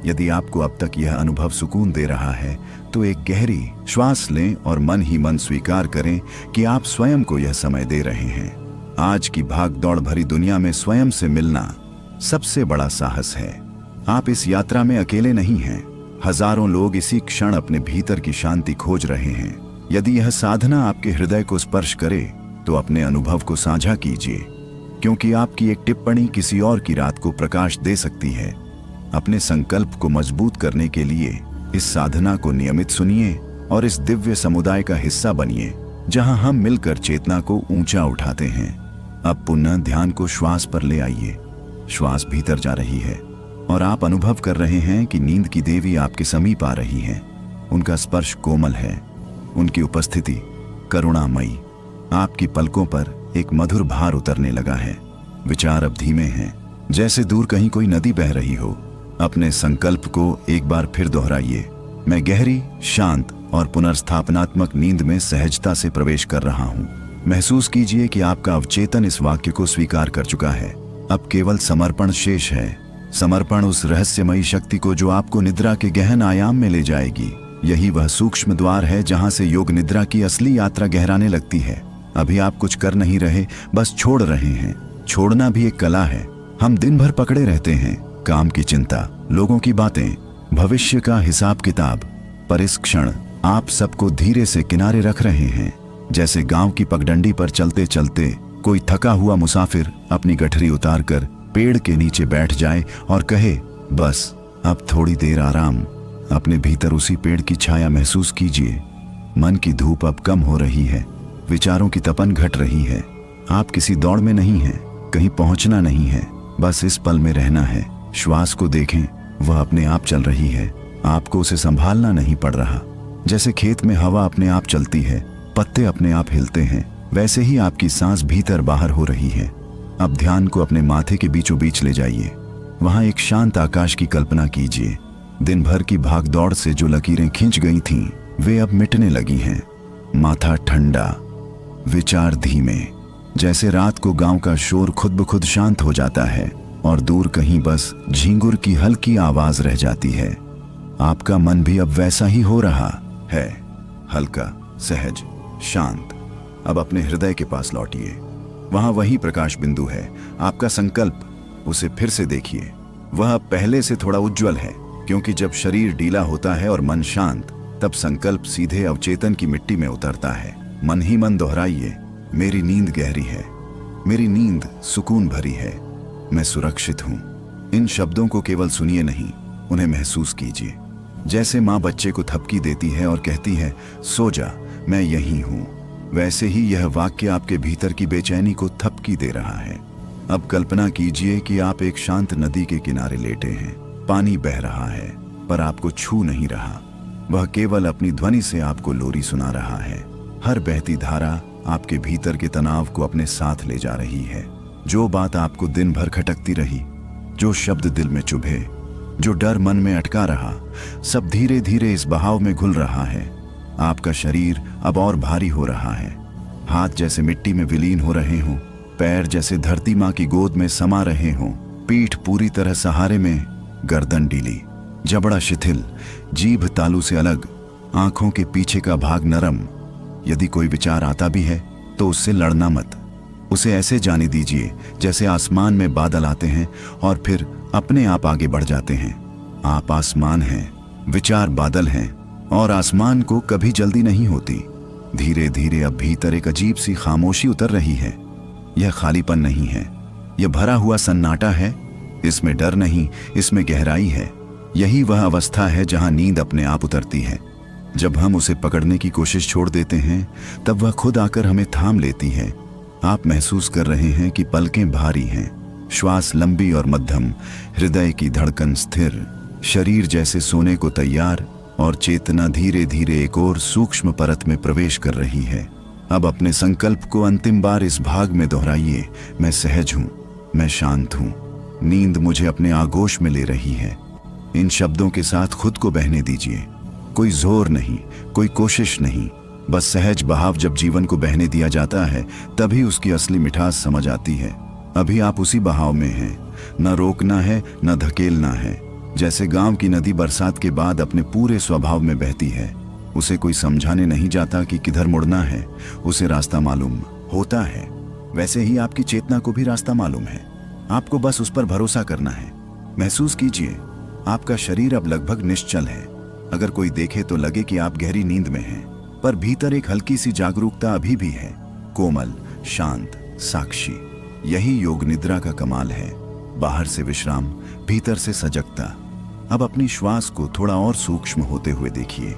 यदि आपको अब तक यह अनुभव सुकून दे रहा है तो एक गहरी श्वास लें और मन ही मन स्वीकार करें कि आप स्वयं को यह समय दे रहे हैं। आज की भाग दौड़ भरी दुनिया में स्वयं से मिलना सबसे बड़ा साहस है। आप इस यात्रा में अकेले नहीं हैं। हजारों लोग इसी क्षण अपने भीतर की शांति खोज रहे हैं। यदि यह साधना आपके हृदय को स्पर्श करे तो अपने अनुभव को साझा कीजिए, क्योंकि आपकी एक टिप्पणी किसी और की रात को प्रकाश दे सकती है। अपने संकल्प को मजबूत करने के लिए इस साधना को नियमित सुनिए और इस दिव्य समुदाय का हिस्सा बनिए जहां हम मिलकर चेतना को ऊंचा उठाते हैं। अब पुनः ध्यान को श्वास पर ले आइए। श्वास भीतर जा रही है और आप अनुभव कर रहे हैं कि नींद की देवी आपके समीप आ रही हैं। उनका स्पर्श कोमल है, उनकी उपस्थिति करुणामयी। आपकी पलकों पर एक मधुर भार उतरने लगा है। विचार अब धीमे हैं, जैसे दूर कहीं कोई नदी बह रही हो। अपने संकल्प को एक बार फिर दोहराइए। मैं गहरी, शांत और पुनर्स्थापनात्मक नींद में सहजता से प्रवेश कर रहा हूँ। महसूस कीजिए कि आपका अवचेतन इस वाक्य को स्वीकार कर चुका है। अब केवल समर्पण शेष है। समर्पण उस रहस्यमयी शक्ति को जो आपको निद्रा के गहन आयाम में ले जाएगी। यही वह सूक्ष्म द्वार है जहां से योग निद्रा की असली यात्रा गहराने लगती है। अभी आप कुछ कर नहीं रहे, बस छोड़ रहे हैं। छोड़ना भी एक कला है। हम दिन भर पकड़े रहते हैं, काम की चिंता, लोगों की बातें, भविष्य का हिसाब किताब। पर इस क्षण आप सबको धीरे से किनारे रख रहे हैं, जैसे गांव की पगडंडी पर चलते चलते कोई थका हुआ मुसाफिर अपनी गठरी उतारकर पेड़ के नीचे बैठ जाए और कहे, बस अब थोड़ी देर आराम, अपने भीतर उसी पेड़ की छाया महसूस कीजिए। मन की धूप अब कम हो रही है, विचारों की तपन घट रही है। आप किसी दौड़ में नहीं हैं, कहीं पहुंचना नहीं है, बस इस पल में रहना है। श्वास को देखें, वह अपने आप चल रही है, आपको उसे संभालना नहीं पड़ रहा। जैसे खेत में हवा अपने आप चलती है, पत्ते अपने आप हिलते हैं, वैसे ही आपकी सांस भीतर बाहर हो रही है। अब ध्यान को अपने माथे के बीचों बीच ले जाइए। वहां एक शांत आकाश की कल्पना कीजिए। दिन भर की भाग दौड़ से जो लकीरें खिंच गई थीं, वे अब मिटने लगी हैं। माथा ठंडा, विचार धीमे, जैसे रात को गांव का शोर खुद ब खुद शांत हो जाता है और दूर कहीं बस झींगुर की हल्की आवाज रह जाती है। आपका मन भी अब वैसा ही हो रहा है, हल्का, सहज, शांत। अब अपने हृदय के पास लौटिए। वहां वही प्रकाश बिंदु है, आपका संकल्प, उसे फिर से देखिए। वह अब पहले से थोड़ा उज्जवल है, क्योंकि जब शरीर ढीला होता है और मन शांत, तब संकल्प सीधे अवचेतन की मिट्टी में उतरता है। मन ही मन दोहराइए, मेरी नींद गहरी है, मेरी नींद सुकून भरी है, मैं सुरक्षित हूं। इन शब्दों को केवल सुनिए नहीं, उन्हें महसूस कीजिए। जैसे माँ बच्चे को थपकी देती है और कहती है, सो जा, मैं यहीं हूं, वैसे ही यह वाक्य आपके भीतर की बेचैनी को थपकी दे रहा है। अब कल्पना कीजिए कि आप एक शांत नदी के किनारे लेटे हैं। पानी बह रहा है, पर आपको छू नहीं रहा। वह केवल अपनी ध्वनि से आपको लोरी सुना रहा है। हर बहती धारा आपके भीतर के तनाव को अपने साथ ले जा रही है। जो बात आपको दिन भर खटकती रही, जो शब्द दिल में चुभे, जो डर मन में अटका रहा, सब धीरे धीरे इस बहाव में घुल रहा है। आपका शरीर अब और भारी हो रहा है। हाथ जैसे मिट्टी में विलीन हो रहे हों, पैर जैसे धरती माँ की गोद में समा रहे हों, पीठ पूरी तरह सहारे में, गर्दन ढीली, जबड़ा शिथिल, जीभ तालू से अलग, आंखों के पीछे का भाग नरम। यदि कोई विचार आता भी है तो उससे लड़ना मत। उसे ऐसे जाने दीजिए जैसे आसमान में बादल आते हैं और फिर अपने आप आगे बढ़ जाते हैं। आप आसमान हैं, विचार बादल हैं, और आसमान को कभी जल्दी नहीं होती। धीरे धीरे अब भीतर एक अजीब सी खामोशी उतर रही है। यह खालीपन नहीं है, यह भरा हुआ सन्नाटा है। इसमें डर नहीं, इसमें गहराई है। यही वह अवस्था है जहां नींद अपने आप उतरती है। जब हम उसे पकड़ने की कोशिश छोड़ देते हैं, तब वह खुद आकर हमें थाम लेती है। आप महसूस कर रहे हैं कि पलकें भारी हैं, श्वास लंबी और मध्यम, हृदय की धड़कन स्थिर, शरीर जैसे सोने को तैयार, और चेतना धीरे धीरे एक और सूक्ष्म परत में प्रवेश कर रही है। अब अपने संकल्प को अंतिम बार इस भाग में दोहराइए, मैं सहज हूं, मैं शांत हूं, नींद मुझे अपने आगोश में ले रही है। इन शब्दों के साथ खुद को बहने दीजिए। कोई जोर नहीं, कोई कोशिश नहीं, बस सहज बहाव। जब जीवन को बहने दिया जाता है, तभी उसकी असली मिठास समझ आती है। अभी आप उसी बहाव में हैं, न रोकना है न धकेलना है। जैसे गांव की नदी बरसात के बाद अपने पूरे स्वभाव में बहती है। उसे कोई समझाने नहीं जाता कि किधर मुड़ना है, उसे रास्ता मालूम होता है। वैसे ही आपकी चेतना को भी रास्ता मालूम है, आपको बस उस पर भरोसा करना है। महसूस कीजिए, आपका शरीर अब लगभग निश्चल है। अगर कोई देखे तो लगे कि आप गहरी नींद में हैं, पर भीतर एक हल्की सी जागरूकता अभी भी है, कोमल, शांत, साक्षी। यही योग निद्रा का कमाल है। बाहर से विश्राम, भीतर से सजगता। अब अपनी श्वास को थोड़ा और सूक्ष्म होते हुए देखिए।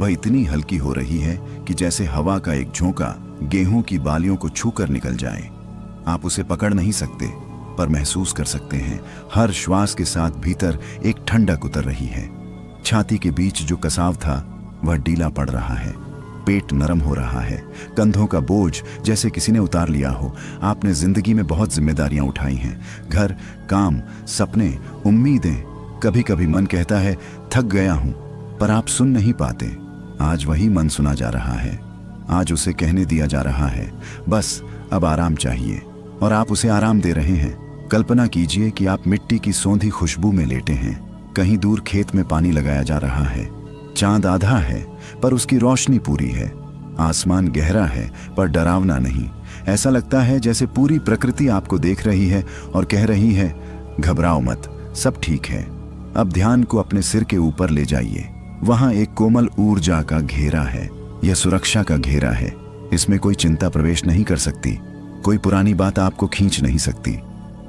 वह इतनी हल्की हो रही है कि जैसे हवा का एक झोंका गेहूं की बालियों को छूकर निकल जाए। आप उसे पकड़ नहीं सकते, पर महसूस कर सकते हैं। हर श्वास के साथ भीतर एक ठंडक उतर रही है। छाती के बीच जो कसाव था वह ढीला पड़ रहा है। पेट नरम हो रहा है, कंधों का बोझ जैसे किसी ने उतार लिया हो। आपने जिंदगी में बहुत जिम्मेदारियां उठाई हैं, घर, काम, सपने, उम्मीदें। कभी कभी मन कहता है थक गया हूं, पर आप सुन नहीं पाते। आज वही मन सुना जा रहा है, आज उसे कहने दिया जा रहा है, बस अब आराम चाहिए, और आप उसे आराम दे रहे हैं। कल्पना कीजिए कि आप मिट्टी की सौंधी खुशबू में लेटे हैं। कहीं दूर खेत में पानी लगाया जा रहा है। चांद आधा है, पर उसकी रोशनी पूरी है। आसमान गहरा है, पर डरावना नहीं। ऐसा लगता है जैसे पूरी प्रकृति आपको देख रही है और कह रही है, घबराओ मत, सब ठीक है। अब ध्यान को अपने सिर के ऊपर ले जाइए। वहां एक कोमल ऊर्जा का घेरा है। यह सुरक्षा का घेरा है। इसमें कोई चिंता प्रवेश नहीं कर सकती, कोई पुरानी बात आपको खींच नहीं सकती।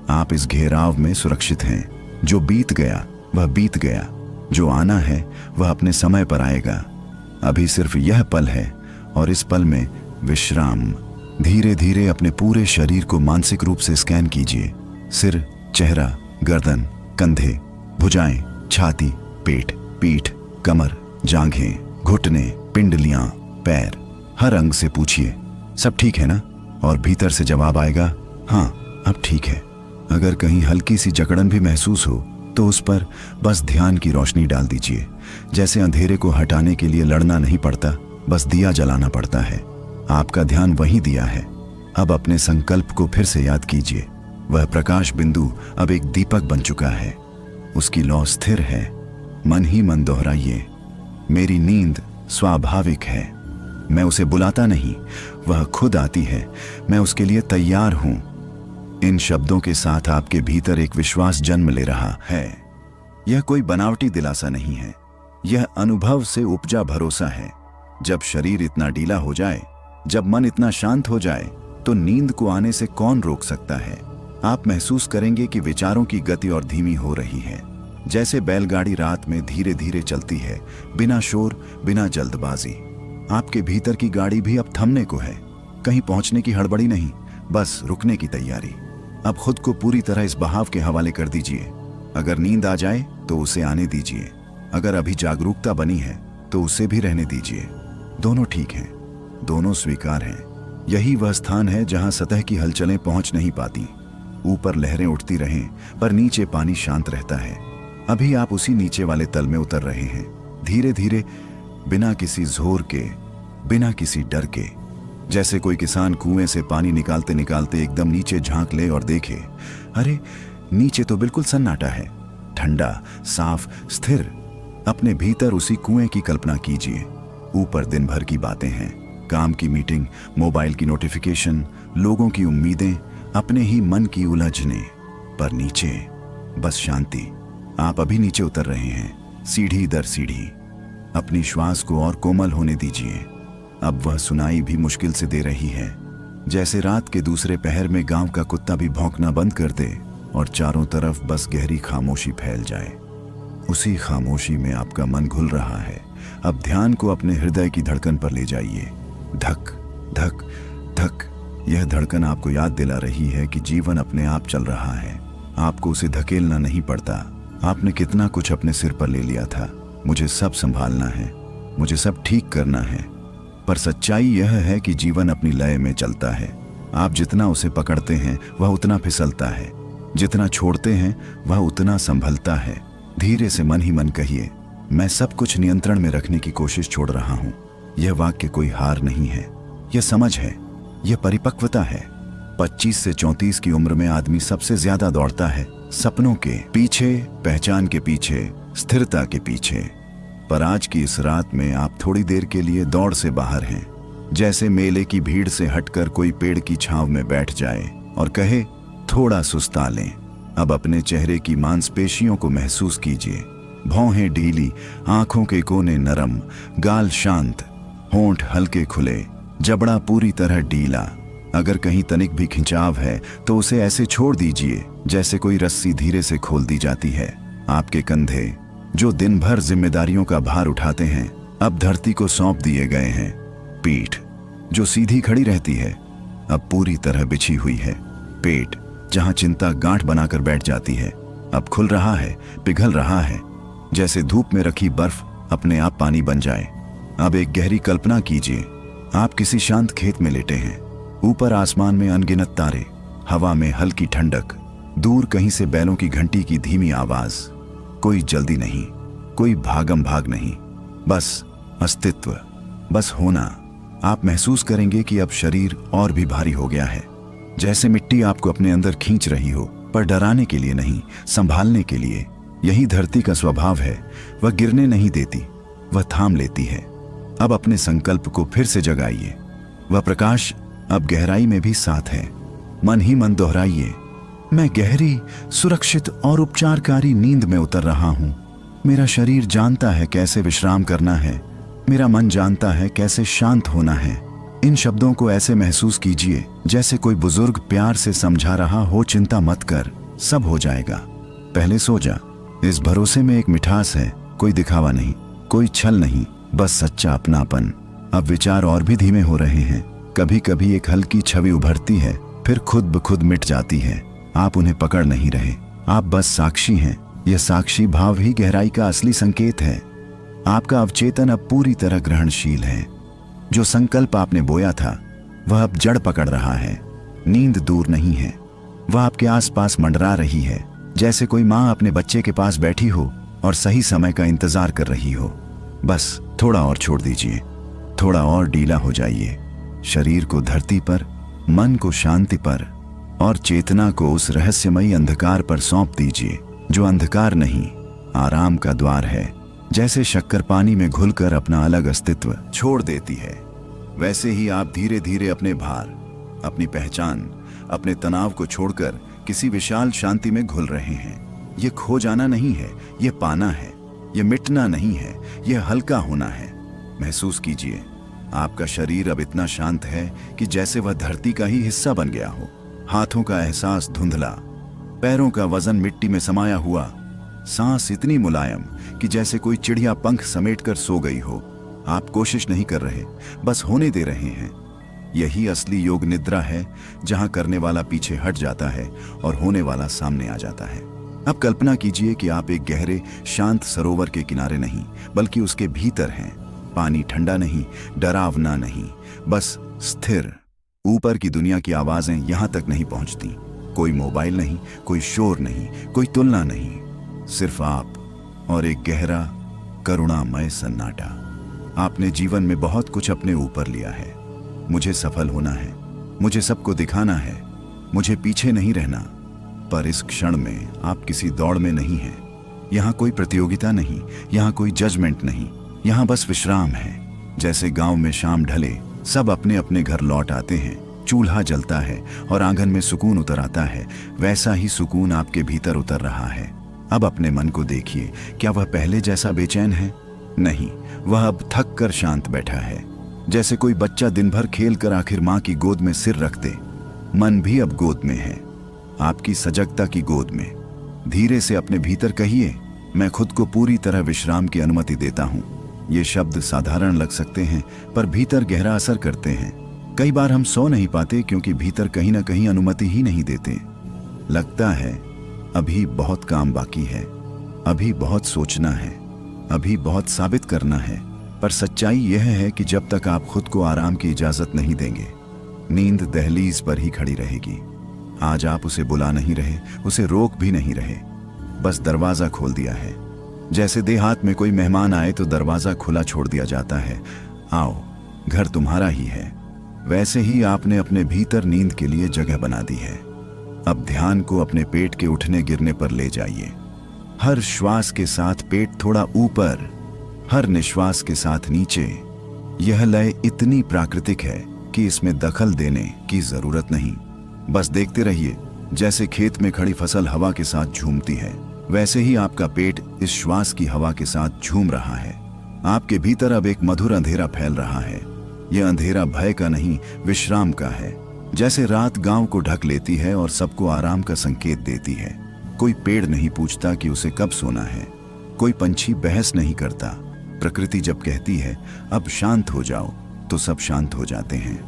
आप इस घेराव में सुरक्षित हैं। जो बीत गया वह बीत गया। जो आना है वह अपने समय पर आएगा। अभी सिर्फ यह पल है और इस पल में विश्राम। धीरे धीरे अपने पूरे शरीर को मानसिक रूप से स्कैन कीजिए। सिर, चेहरा, गर्दन, कंधे, भुजाएं, छाती, पेट, पीठ, कमर, जांघें, घुटने, पिंडलियां, पैर, हर अंग से पूछिए सब ठीक है ना? और भीतर से जवाब आएगा हाँ अब ठीक है। अगर कहीं हल्की सी जकड़न भी महसूस हो तो उस पर बस ध्यान की रोशनी डाल दीजिए। जैसे अंधेरे को हटाने के लिए लड़ना नहीं पड़ता, बस दिया जलाना पड़ता है। आपका ध्यान वहीं दिया है। अब अपने संकल्प को फिर से याद कीजिए। वह प्रकाश बिंदु अब एक दीपक बन चुका है। उसकी लौ स्थिर है। मन ही मन दोहराइए, मेरी नींद स्वाभाविक है। मैं उसे बुलाता नहीं, वह खुद आती है। मैं उसके लिए तैयार हूं। इन शब्दों के साथ आपके भीतर एक विश्वास जन्म ले रहा है। यह कोई बनावटी दिलासा नहीं है, यह अनुभव से उपजा भरोसा है। जब शरीर इतना ढीला हो जाए, जब मन इतना शांत हो जाए, तो नींद को आने से कौन रोक सकता है? आप महसूस करेंगे कि विचारों की गति और धीमी हो रही है। जैसे बैलगाड़ी रात में धीरे धीरे चलती है, बिना शोर, बिना जल्दबाजी। आपके भीतर की गाड़ी भी अब थमने को है। कहीं पहुंचने की हड़बड़ी नहीं, बस रुकने की तैयारी। अब खुद को पूरी तरह इस बहाव के हवाले कर दीजिए। अगर नींद आ जाए तो उसे आने दीजिए। अगर अभी जागरूकता बनी है तो उसे भी रहने दीजिए। दोनों ठीक हैं, दोनों स्वीकार हैं। यही वह स्थान है जहां सतह की हलचलें पहुंच नहीं पाती। ऊपर लहरें उठती रहें पर नीचे पानी शांत रहता है। अभी आप उसी नीचे वाले तल में उतर रहे हैं, धीरे धीरे, बिना किसी जोर के, बिना किसी डर के। जैसे कोई किसान कुएं से पानी निकालते निकालते एकदम नीचे झांक ले और देखे, अरे नीचे तो बिल्कुल सन्नाटा है, ठंडा, साफ, स्थिर। अपने भीतर उसी कुएं की कल्पना कीजिए। ऊपर दिन भर की बातें हैं, काम की मीटिंग, मोबाइल की नोटिफिकेशन, लोगों की उम्मीदें, अपने ही मन की उलझने। पर नीचे बस शांति। आप अभी नीचे उतर रहे हैं, सीढ़ी दर सीढ़ी। अपनी श्वास को और कोमल होने दीजिए। अब वह सुनाई भी मुश्किल से दे रही है। जैसे रात के दूसरे पहर में गांव का कुत्ता भी भौंकना बंद कर दे और चारों तरफ बस गहरी खामोशी फैल जाए। उसी खामोशी में आपका मन घुल रहा है। अब ध्यान को अपने हृदय की धड़कन पर ले जाइए। धक धक धक। यह धड़कन आपको याद दिला रही है कि जीवन अपने आप चल रहा है। आपको उसे धकेलना नहीं पड़ता। आपने कितना कुछ अपने सिर पर ले लिया था। मुझे सब संभालना है, मुझे सब ठीक करना है। पर सच्चाई यह है कि जीवन अपनी लय में चलता है। आप जितना उसे पकड़ते हैं वह उतना फिसलता है, जितना छोड़ते हैं वह उतना संभलता है। धीरे से मन ही मन कहिए, मैं सब कुछ नियंत्रण में रखने की कोशिश छोड़ रहा हूं। यह वाक्य कोई हार नहीं है, यह समझ है, यह परिपक्वता है। 25 से 34 की उम्र में आदमी सबसे ज्यादा दौड़ता है सपनों के पीछे, पहचान के पीछे, स्थिरता के पीछे। पर आज की इस रात में आप थोड़ी देर के लिए दौड़ से बाहर हैं। जैसे मेले की भीड़ से हटकर कोई पेड़ की छांव में बैठ जाए और कहे, थोड़ा सुस्ता लें। अब अपने चेहरे की मांसपेशियों को महसूस कीजिए। भौहें ढीली, आंखों के कोने नरम, गाल शांत, होंठ हल्के खुले, जबड़ा पूरी तरह ढीला। अगर कहीं तनिक भी खिंचाव है तो उसे ऐसे छोड़ दीजिए जैसे कोई रस्सी धीरे से खोल दी जाती है। आपके कंधे, जो दिन भर जिम्मेदारियों का भार उठाते हैं, अब धरती को सौंप दिए गए हैं। पीठ, जो सीधी खड़ी रहती है, अब पूरी तरह बिछी हुई है। पेट, जहां चिंता गांठ बनाकर बैठ जाती है, अब खुल रहा है, पिघल रहा है। जैसे धूप में रखी बर्फ अपने आप पानी बन जाए। अब एक गहरी कल्पना कीजिए, आप किसी शांत खेत में लेटे हैं। ऊपर आसमान में अनगिनत तारे, हवा में हल्की ठंडक, दूर कहीं से बैलों की घंटी की धीमी आवाज। कोई जल्दी नहीं, कोई भागम भाग नहीं, बस अस्तित्व, बस होना। आप महसूस करेंगे कि अब शरीर और भी भारी हो गया है, जैसे मिट्टी आपको अपने अंदर खींच रही हो, पर डराने के लिए नहीं, संभालने के लिए। यही धरती का स्वभाव है, वह गिरने नहीं देती, वह थाम लेती है। अब अपने संकल्प को फिर से जगाइए। वह प्रकाश अब गहराई में भी साथ है। मन ही मन दोहराइए, मैं गहरी, सुरक्षित और उपचारकारी नींद में उतर रहा हूं। मेरा शरीर जानता है कैसे विश्राम करना है, मेरा मन जानता है कैसे शांत होना है। इन शब्दों को ऐसे महसूस कीजिए जैसे कोई बुजुर्ग प्यार से समझा रहा हो, चिंता मत कर, सब हो जाएगा। पहले सो जा, इस भरोसे में एक मिठास है, कोई दिखावा नहीं, कोई छल नहीं, बस सच्चा अपनापन। अब विचार और भी धीमे हो रहे हैं। कभी कभी एक हल्की छवि उभरती है, फिर खुद ब खुद मिट जाती है। आप उन्हें पकड़ नहीं रहे, आप बस साक्षी हैं। यह साक्षी भाव ही गहराई का असली संकेत है। आपका अवचेतन अब पूरी तरह ग्रहणशील है। जो संकल्प आपने बोया था वह अब जड़ पकड़ रहा है। नींद दूर नहीं है, वह आपके आसपास मंडरा रही है, जैसे कोई माँ अपने बच्चे के पास बैठी हो और सही समय का इंतजार कर रही हो। बस थोड़ा और छोड़ दीजिए, थोड़ा और ढीला हो जाइए। शरीर को धरती पर, मन को शांति पर और चेतना को उस रहस्यमयी अंधकार पर सौंप दीजिए जो अंधकार नहीं, आराम का द्वार है। जैसे शक्कर पानी में घुलकर अपना अलग अस्तित्व छोड़ देती है, वैसे ही आप धीरे धीरे अपने भार, अपनी पहचान, अपने तनाव को छोड़कर किसी विशाल शांति में घुल रहे हैं। ये खो जाना नहीं है, ये पाना है। ये मिटना नहीं है, ये हल्का होना है। महसूस कीजिए, आपका शरीर अब इतना शांत है कि जैसे वह धरती का ही हिस्सा बन गया हो। हाथों का एहसास धुंधला, पैरों का वजन मिट्टी में समाया हुआ, सांस इतनी मुलायम कि जैसे कोई चिड़िया पंख समेटकर सो गई हो। आप कोशिश नहीं कर रहे, बस होने दे रहे हैं। यही असली योग निद्रा है, जहां करने वाला पीछे हट जाता है और होने वाला सामने आ जाता है। अब कल्पना कीजिए कि आप एक गहरे शांत सरोवर के किनारे नहीं, बल्कि उसके भीतर हैं। पानी ठंडा नहीं, डरावना नहीं, बस स्थिर। ऊपर की दुनिया की आवाजें यहां तक नहीं पहुंचती। कोई मोबाइल नहीं, कोई शोर नहीं, कोई तुलना नहीं, सिर्फ आप और एक गहरा करुणामय सन्नाटा। आपने जीवन में बहुत कुछ अपने ऊपर लिया है। मुझे सफल होना है, मुझे सबको दिखाना है, मुझे पीछे नहीं रहना। पर इस क्षण में आप किसी दौड़ में नहीं हैं। यहाँ कोई प्रतियोगिता नहीं, यहाँ कोई जजमेंट नहीं, यहाँ बस विश्राम है। जैसे गांव में शाम ढले सब अपने अपने घर लौट आते हैं, चूल्हा जलता है और आंगन में सुकून उतर आता है, वैसा ही सुकून आपके भीतर उतर रहा है। अब अपने मन को देखिए, क्या वह पहले जैसा बेचैन है? नहीं, वह अब थक कर शांत बैठा है। जैसे कोई बच्चा दिन भर खेल कर आखिर माँ की गोद में सिर रख दे, मन भी अब गोद में है, आपकी सजगता की गोद में। धीरे से अपने भीतर कहिए, मैं खुद को पूरी तरह विश्राम की अनुमति देता हूँ। ये शब्द साधारण लग सकते हैं, पर भीतर गहरा असर करते हैं। कई बार हम सो नहीं पाते क्योंकि भीतर कहीं ना कहीं अनुमति ही नहीं देते। लगता है अभी बहुत काम बाकी है, अभी बहुत सोचना है, अभी बहुत साबित करना है। पर सच्चाई यह है कि जब तक आप खुद को आराम की इजाजत नहीं देंगे, नींद दहलीज पर ही खड़ी रहेगी। आज आप उसे बुला नहीं रहे, उसे रोक भी नहीं रहे, बस दरवाजा खोल दिया है। जैसे देहात में कोई मेहमान आए तो दरवाजा खुला छोड़ दिया जाता है, आओ घर तुम्हारा ही है। वैसे ही आपने अपने भीतर नींद के लिए जगह बना दी है। अब ध्यान को अपने पेट के उठने गिरने पर ले जाइए। हर श्वास के साथ पेट थोड़ा ऊपर, हर निश्वास के साथ नीचे। यह लय इतनी प्राकृतिक है कि इसमें दखल देने की जरूरत नहीं। बस देखते रहिए, जैसे खेत में खड़ी फसल हवा के साथ झूमती है, वैसे ही आपका पेट इस श्वास की हवा के साथ झूम रहा है। आपके भीतर अब एक मधुर अंधेरा फैल रहा है। यह अंधेरा भय का नहीं, विश्राम का है। जैसे रात गांव को ढक लेती है और सबको आराम का संकेत देती है। कोई पेड़ नहीं पूछता कि उसे कब सोना है, कोई पंछी बहस नहीं करता। प्रकृति जब कहती है अब शांत हो जाओ, तो सब शांत हो जाते हैं।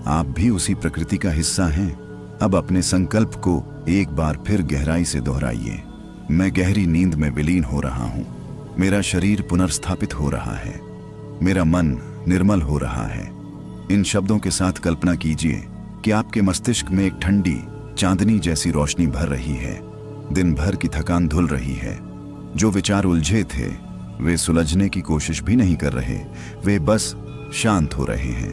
आप भी उसी प्रकृति का हिस्सा हैं। अब अपने संकल्प को एक बार फिर गहराई से दोहराइए। मैं गहरी नींद में विलीन हो रहा हूँ। मेरा शरीर पुनर्स्थापित हो रहा है, मेरा मन निर्मल हो रहा है। इन शब्दों के साथ कल्पना कीजिए कि आपके मस्तिष्क में एक ठंडी चांदनी जैसी रोशनी भर रही है। दिन भर की थकान धुल रही है। जो विचार उलझे थे वे सुलझने की कोशिश भी नहीं कर रहे, वे बस शांत हो रहे हैं।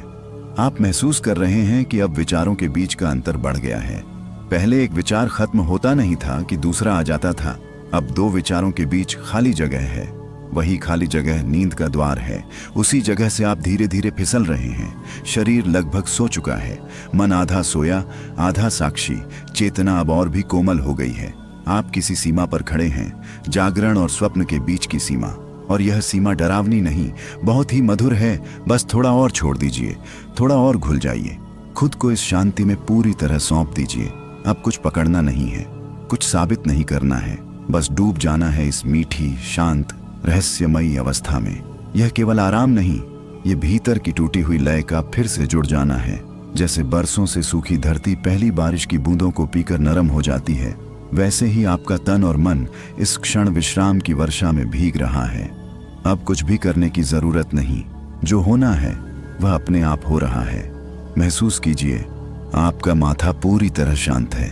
आप महसूस कर रहे हैं कि अब विचारों के बीच का अंतर बढ़ गया है। पहले एक विचार खत्म होता नहीं था कि दूसरा आ जाता था। अब दो विचारों के बीच खाली जगह है। वही खाली जगह नींद का द्वार है। उसी जगह से आप धीरे धीरे फिसल रहे हैं। शरीर लगभग सो चुका है, मन आधा सोया आधा साक्षी। चेतना अब और भी कोमल हो गई है। आप किसी सीमा पर खड़े हैं, जागरण और स्वप्न के बीच की सीमा। और यह सीमा डरावनी नहीं, बहुत ही मधुर है। बस थोड़ा और छोड़ दीजिए, थोड़ा और घुल जाइए। खुद को इस शांति में पूरी तरह सौंप दीजिए। अब कुछ पकड़ना नहीं है, कुछ साबित नहीं करना है, बस डूब जाना है इस मीठी, शांत, रहस्यमयी अवस्था में। यह केवल आराम नहीं, ये भीतर की टूटी हुई लय का फिर से जुड़ जाना है। जैसे बरसों से सूखी धरती पहली बारिश की बूंदों को पीकर नरम हो जाती है, वैसे ही आपका तन और मन इस क्षण विश्राम की वर्षा में भीग रहा है। अब कुछ भी करने की जरूरत नहीं, जो होना है वह अपने आप हो रहा है। महसूस कीजिए, आपका माथा पूरी तरह शांत है,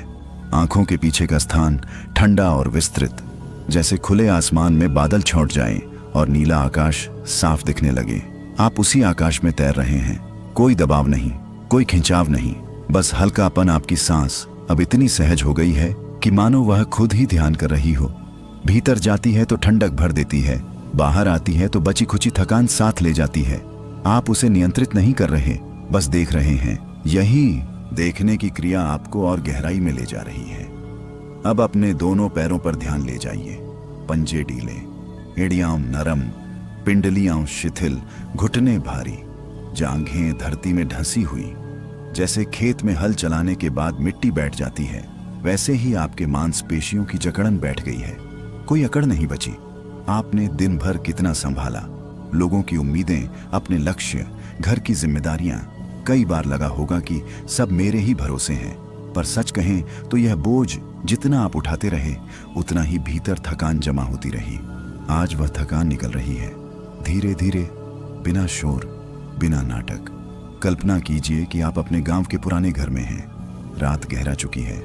आंखों के पीछे का स्थान ठंडा और विस्तृत, जैसे खुले आसमान में बादल छौंट जाएं और नीला आकाश साफ दिखने लगे। आप उसी आकाश में तैर रहे हैं, कोई दबाव नहीं, कोई खिंचाव नहीं, बस हल्कापन। आपकी सांस अब इतनी सहज हो गई है कि मानो वह खुद ही ध्यान कर रही हो। भीतर जाती है तो ठंडक भर देती है, बाहर आती है तो बची खुची थकान साथ ले जाती है। आप उसे नियंत्रित नहीं कर रहे, बस देख रहे हैं। यही देखने की क्रिया आपको और गहराई में ले जा रही है। अब अपने दोनों पैरों पर ध्यान ले जाइए। पंजे ढीले, एड़ियां नरम, पिंडलियां शिथिल, घुटने भारी, जांघें धरती में ढंसी हुई। जैसे खेत में हल चलाने के बाद मिट्टी बैठ जाती है, वैसे ही आपके मांसपेशियों की जकड़न बैठ गई है। कोई अकड़ नहीं बची। आपने दिन भर कितना संभाला, लोगों की उम्मीदें, अपने लक्ष्य, घर की जिम्मेदारियां। कई बार लगा होगा कि सब मेरे ही भरोसे हैं, पर सच कहें तो यह बोझ जितना आप उठाते रहे, उतना ही भीतर थकान जमा होती रही। आज वह थकान निकल रही है, धीरे धीरे, बिना शोर, बिना नाटक। कल्पना कीजिए कि आप अपने गांव के पुराने घर में हैं। रात गहरा चुकी है,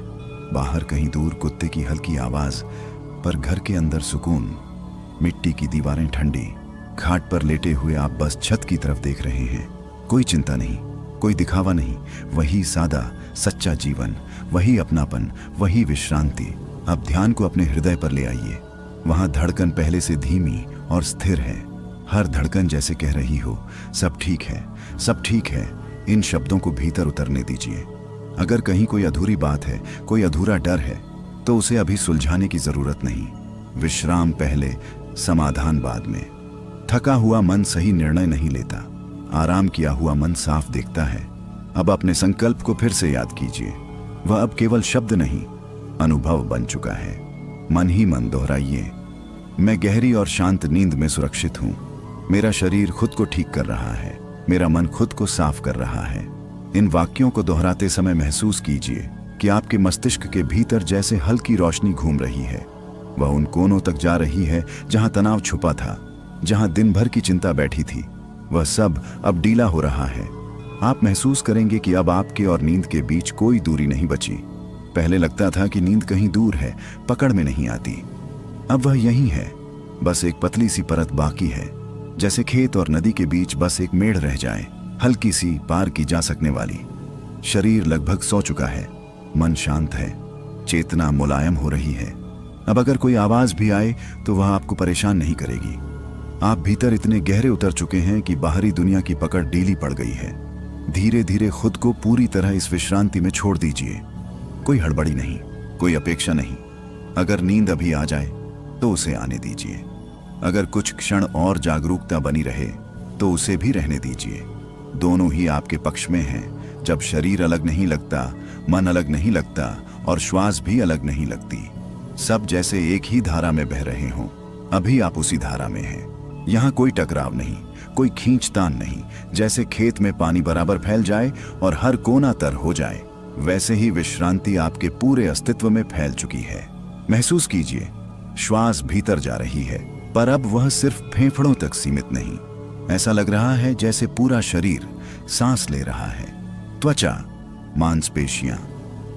बाहर कहीं दूर कुत्ते की हल्की आवाज, पर घर के अंदर सुकून। मिट्टी की दीवारें ठंडी, खाट पर लेटे हुए आप बस छत की तरफ देख रहे हैं। कोई चिंता नहीं, कोई दिखावा नहीं, वही सादा सच्चा जीवन, वही अपनापन, वही विश्रांति। अब ध्यान को अपने हृदय पर ले आइए। वहां धड़कन पहले से धीमी और स्थिर है। हर धड़कन जैसे कह रही हो, सब ठीक है, सब ठीक है। इन शब्दों को भीतर उतरने दीजिए। अगर कहीं कोई अधूरी बात है, कोई अधूरा डर है, तो उसे अभी सुलझाने की जरूरत नहीं। विश्राम पहले, समाधान बाद में। थका हुआ मन सही निर्णय नहीं लेता, आराम किया हुआ मन साफ देखता है। अब अपने संकल्प को फिर से याद कीजिए। वह अब केवल शब्द नहीं, अनुभव बन चुका है। मन ही मन दोहराइए, मैं गहरी और शांत नींद में सुरक्षित हूं। मेरा शरीर खुद को ठीक कर रहा है, मेरा मन खुद को साफ कर रहा है। इन वाक्यों को दोहराते समय महसूस कीजिए कि आपके मस्तिष्क के भीतर जैसे हल्की रोशनी घूम रही है। वह उन कोनों तक जा रही है जहां तनाव छुपा था, जहां दिन भर की चिंता बैठी थी। वह सब अब ढीला हो रहा है। आप महसूस करेंगे कि अब आपके और नींद के बीच कोई दूरी नहीं बची। पहले लगता था कि नींद कहीं दूर है, पकड़ में नहीं आती। अब वह यहीं है, बस एक पतली सी परत बाकी है। जैसे खेत और नदी के बीच बस एक मेड़ रह जाए, हल्की सी, पार की जा सकने वाली। शरीर लगभग सो चुका है, मन शांत है, चेतना मुलायम हो रही है। अब अगर कोई आवाज भी आए तो वह आपको परेशान नहीं करेगी। आप भीतर इतने गहरे उतर चुके हैं कि बाहरी दुनिया की पकड़ ढीली पड़ गई है। धीरे धीरे खुद को पूरी तरह इस विश्रांति में छोड़ दीजिए। कोई हड़बड़ी नहीं, कोई अपेक्षा नहीं। अगर नींद अभी आ जाए तो उसे आने दीजिए। अगर कुछ क्षण और जागरूकता बनी रहे तो उसे भी रहने दीजिए। दोनों ही आपके पक्ष में हैं। जब शरीर अलग नहीं लगता, मन अलग नहीं लगता और श्वास भी अलग नहीं लगती, सब जैसे एक ही धारा में बह रहे हों। अभी आप उसी धारा में हैं। यहाँ कोई टकराव नहीं, कोई खींचतान नहीं। जैसे खेत में पानी बराबर फैल जाए और हर कोना तर हो जाए, वैसे ही विश्रांति आपके पूरे अस्तित्व में फैल चुकी है। महसूस कीजिए, श्वास भीतर जा रही है, पर अब वह सिर्फ फेफड़ों तक सीमित नहीं। ऐसा लग रहा है जैसे पूरा शरीर सांस ले रहा है। त्वचा, मांसपेशियां,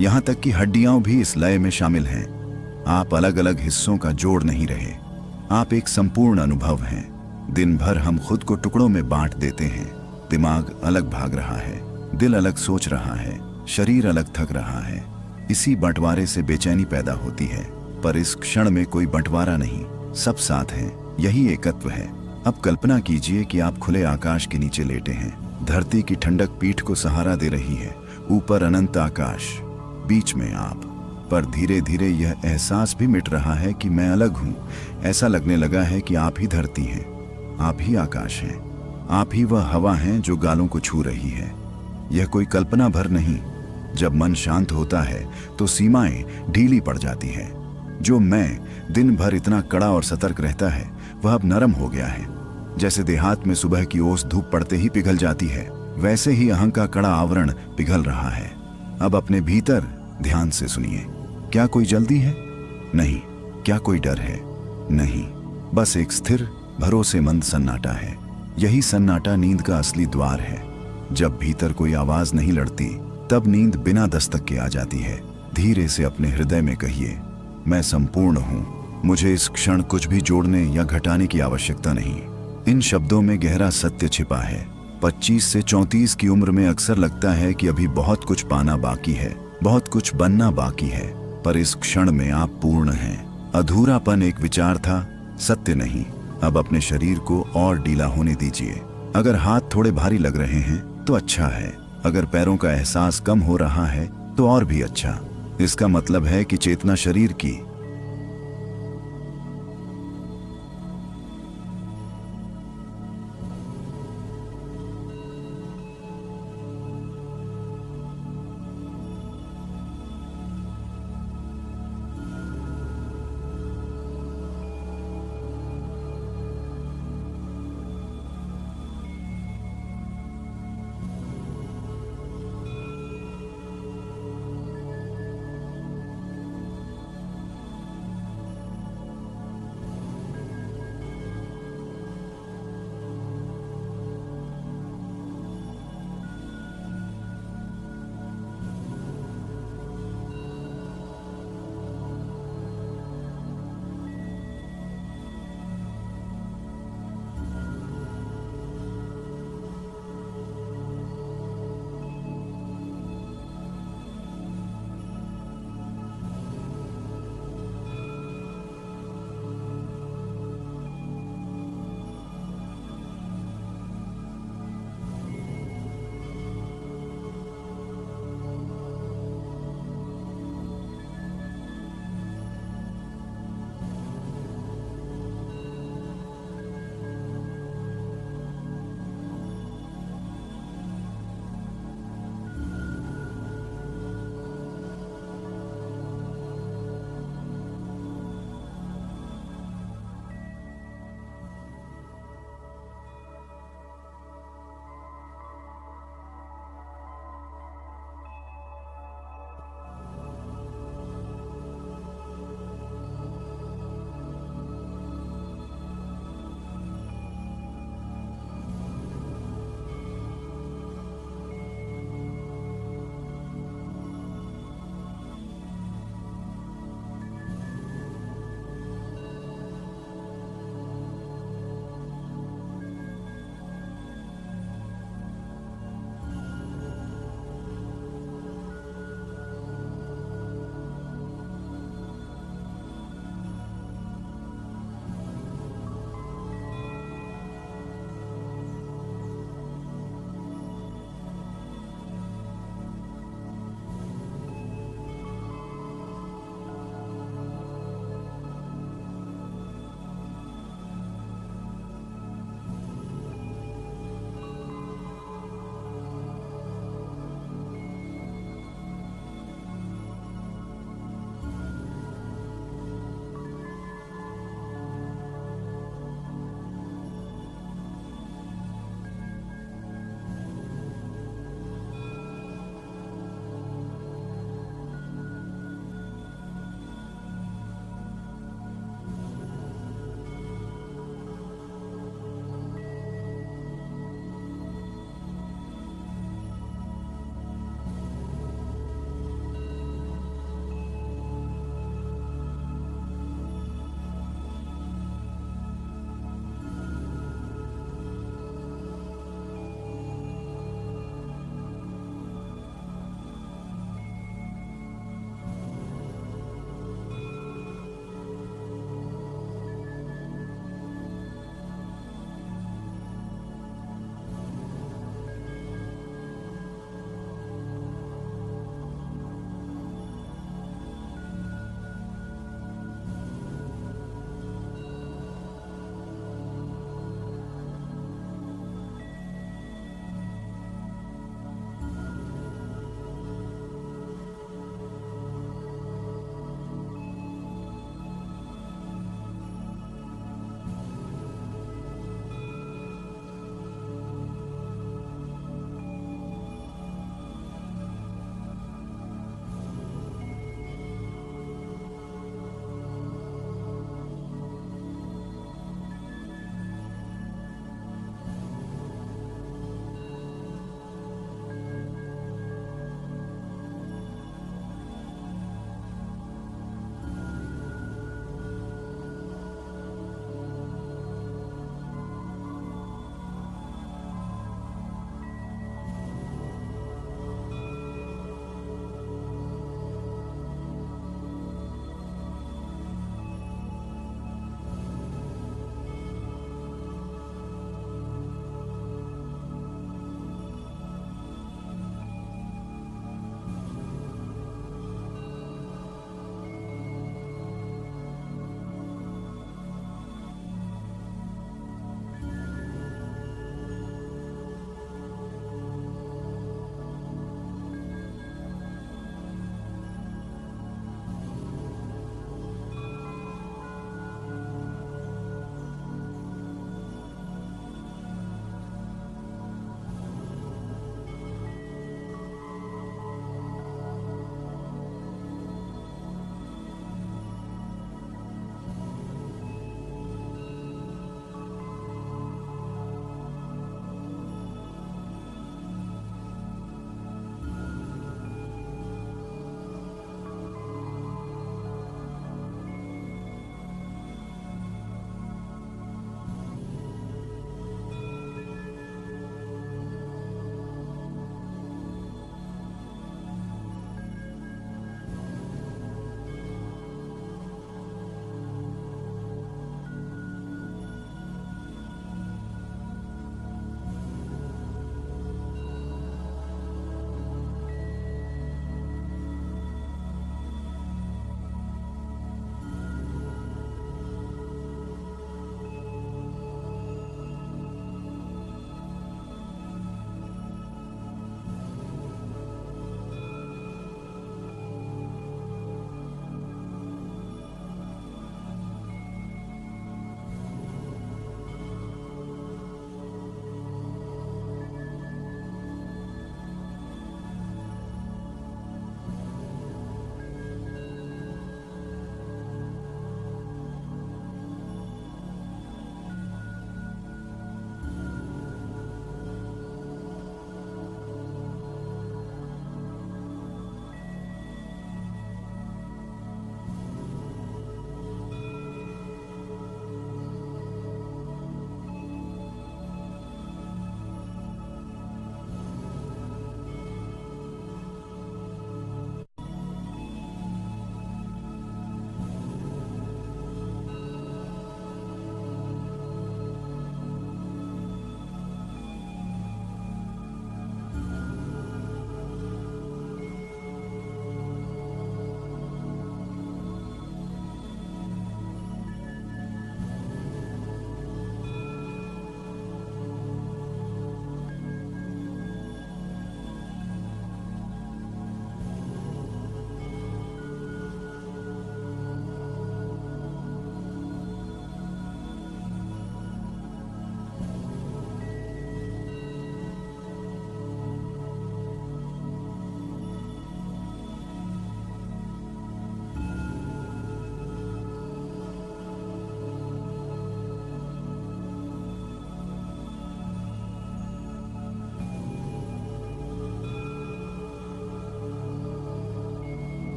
यहाँ तक कि हड्डियां भी इस लय में शामिल हैं। आप अलग अलग हिस्सों का जोड़ नहीं रहे, आप एक संपूर्ण अनुभव हैं। दिन भर हम खुद को टुकड़ों में बांट देते हैं। दिमाग अलग भाग रहा है, दिल अलग सोच रहा है, शरीर अलग थक रहा है। इसी बंटवारे से बेचैनी पैदा होती है, पर इस क्षण में कोई बंटवारा नहीं, सब साथ हैं। यही एकत्व है। अब कल्पना कीजिए कि आप खुले आकाश के नीचे लेटे हैं। धरती की ठंडक पीठ को सहारा दे रही है। ऊपर अनंत आकाश, बीच में आप। पर धीरे धीरे यह एहसास भी मिट रहा है कि मैं अलग हूं। ऐसा लगने लगा है कि आप ही धरती हैं, आप ही आकाश हैं, आप ही वह हवा हैं जो गालों को छू रही है। यह कोई कल्पना भर नहीं। जब मन शांत होता है तो सीमाएं ढीली पड़ जाती हैं। जो मैं दिन भर इतना कड़ा और सतर्क रहता है वह अब नरम हो गया है। जैसे देहात में सुबह की ओस धूप पड़ते ही पिघल जाती है, वैसे ही अहं का कड़ा आवरण पिघल रहा है। अब अपने भीतर ध्यान से सुनिए। क्या कोई जल्दी है? नहीं। क्या कोई डर है? नहीं। बस एक स्थिर भरोसेमंद सन्नाटा है। यही सन्नाटा नींद का असली द्वार है। जब भीतर कोई आवाज नहीं लड़ती, तब नींद बिना दस्तक के आ जाती है। धीरे से अपने हृदय में कहिए, मैं संपूर्ण हूं, मुझे इस क्षण कुछ भी जोड़ने या घटाने की आवश्यकता नहीं। इन शब्दों में गहरा सत्य छिपा है। 25 से 34 की उम्र में अक्सर लगता है कि अभी बहुत कुछ पाना बाकी है, बहुत कुछ बनना बाकी है, पर इस क्षण में आप पूर्ण हैं। अधूरापन एक विचार था, सत्य नहीं। अब अपने शरीर को और ढीला होने दीजिए। अगर हाथ थोड़े भारी लग रहे हैं तो अच्छा है। अगर पैरों का एहसास कम हो रहा है तो और भी अच्छा। इसका मतलब है कि चेतना शरीर की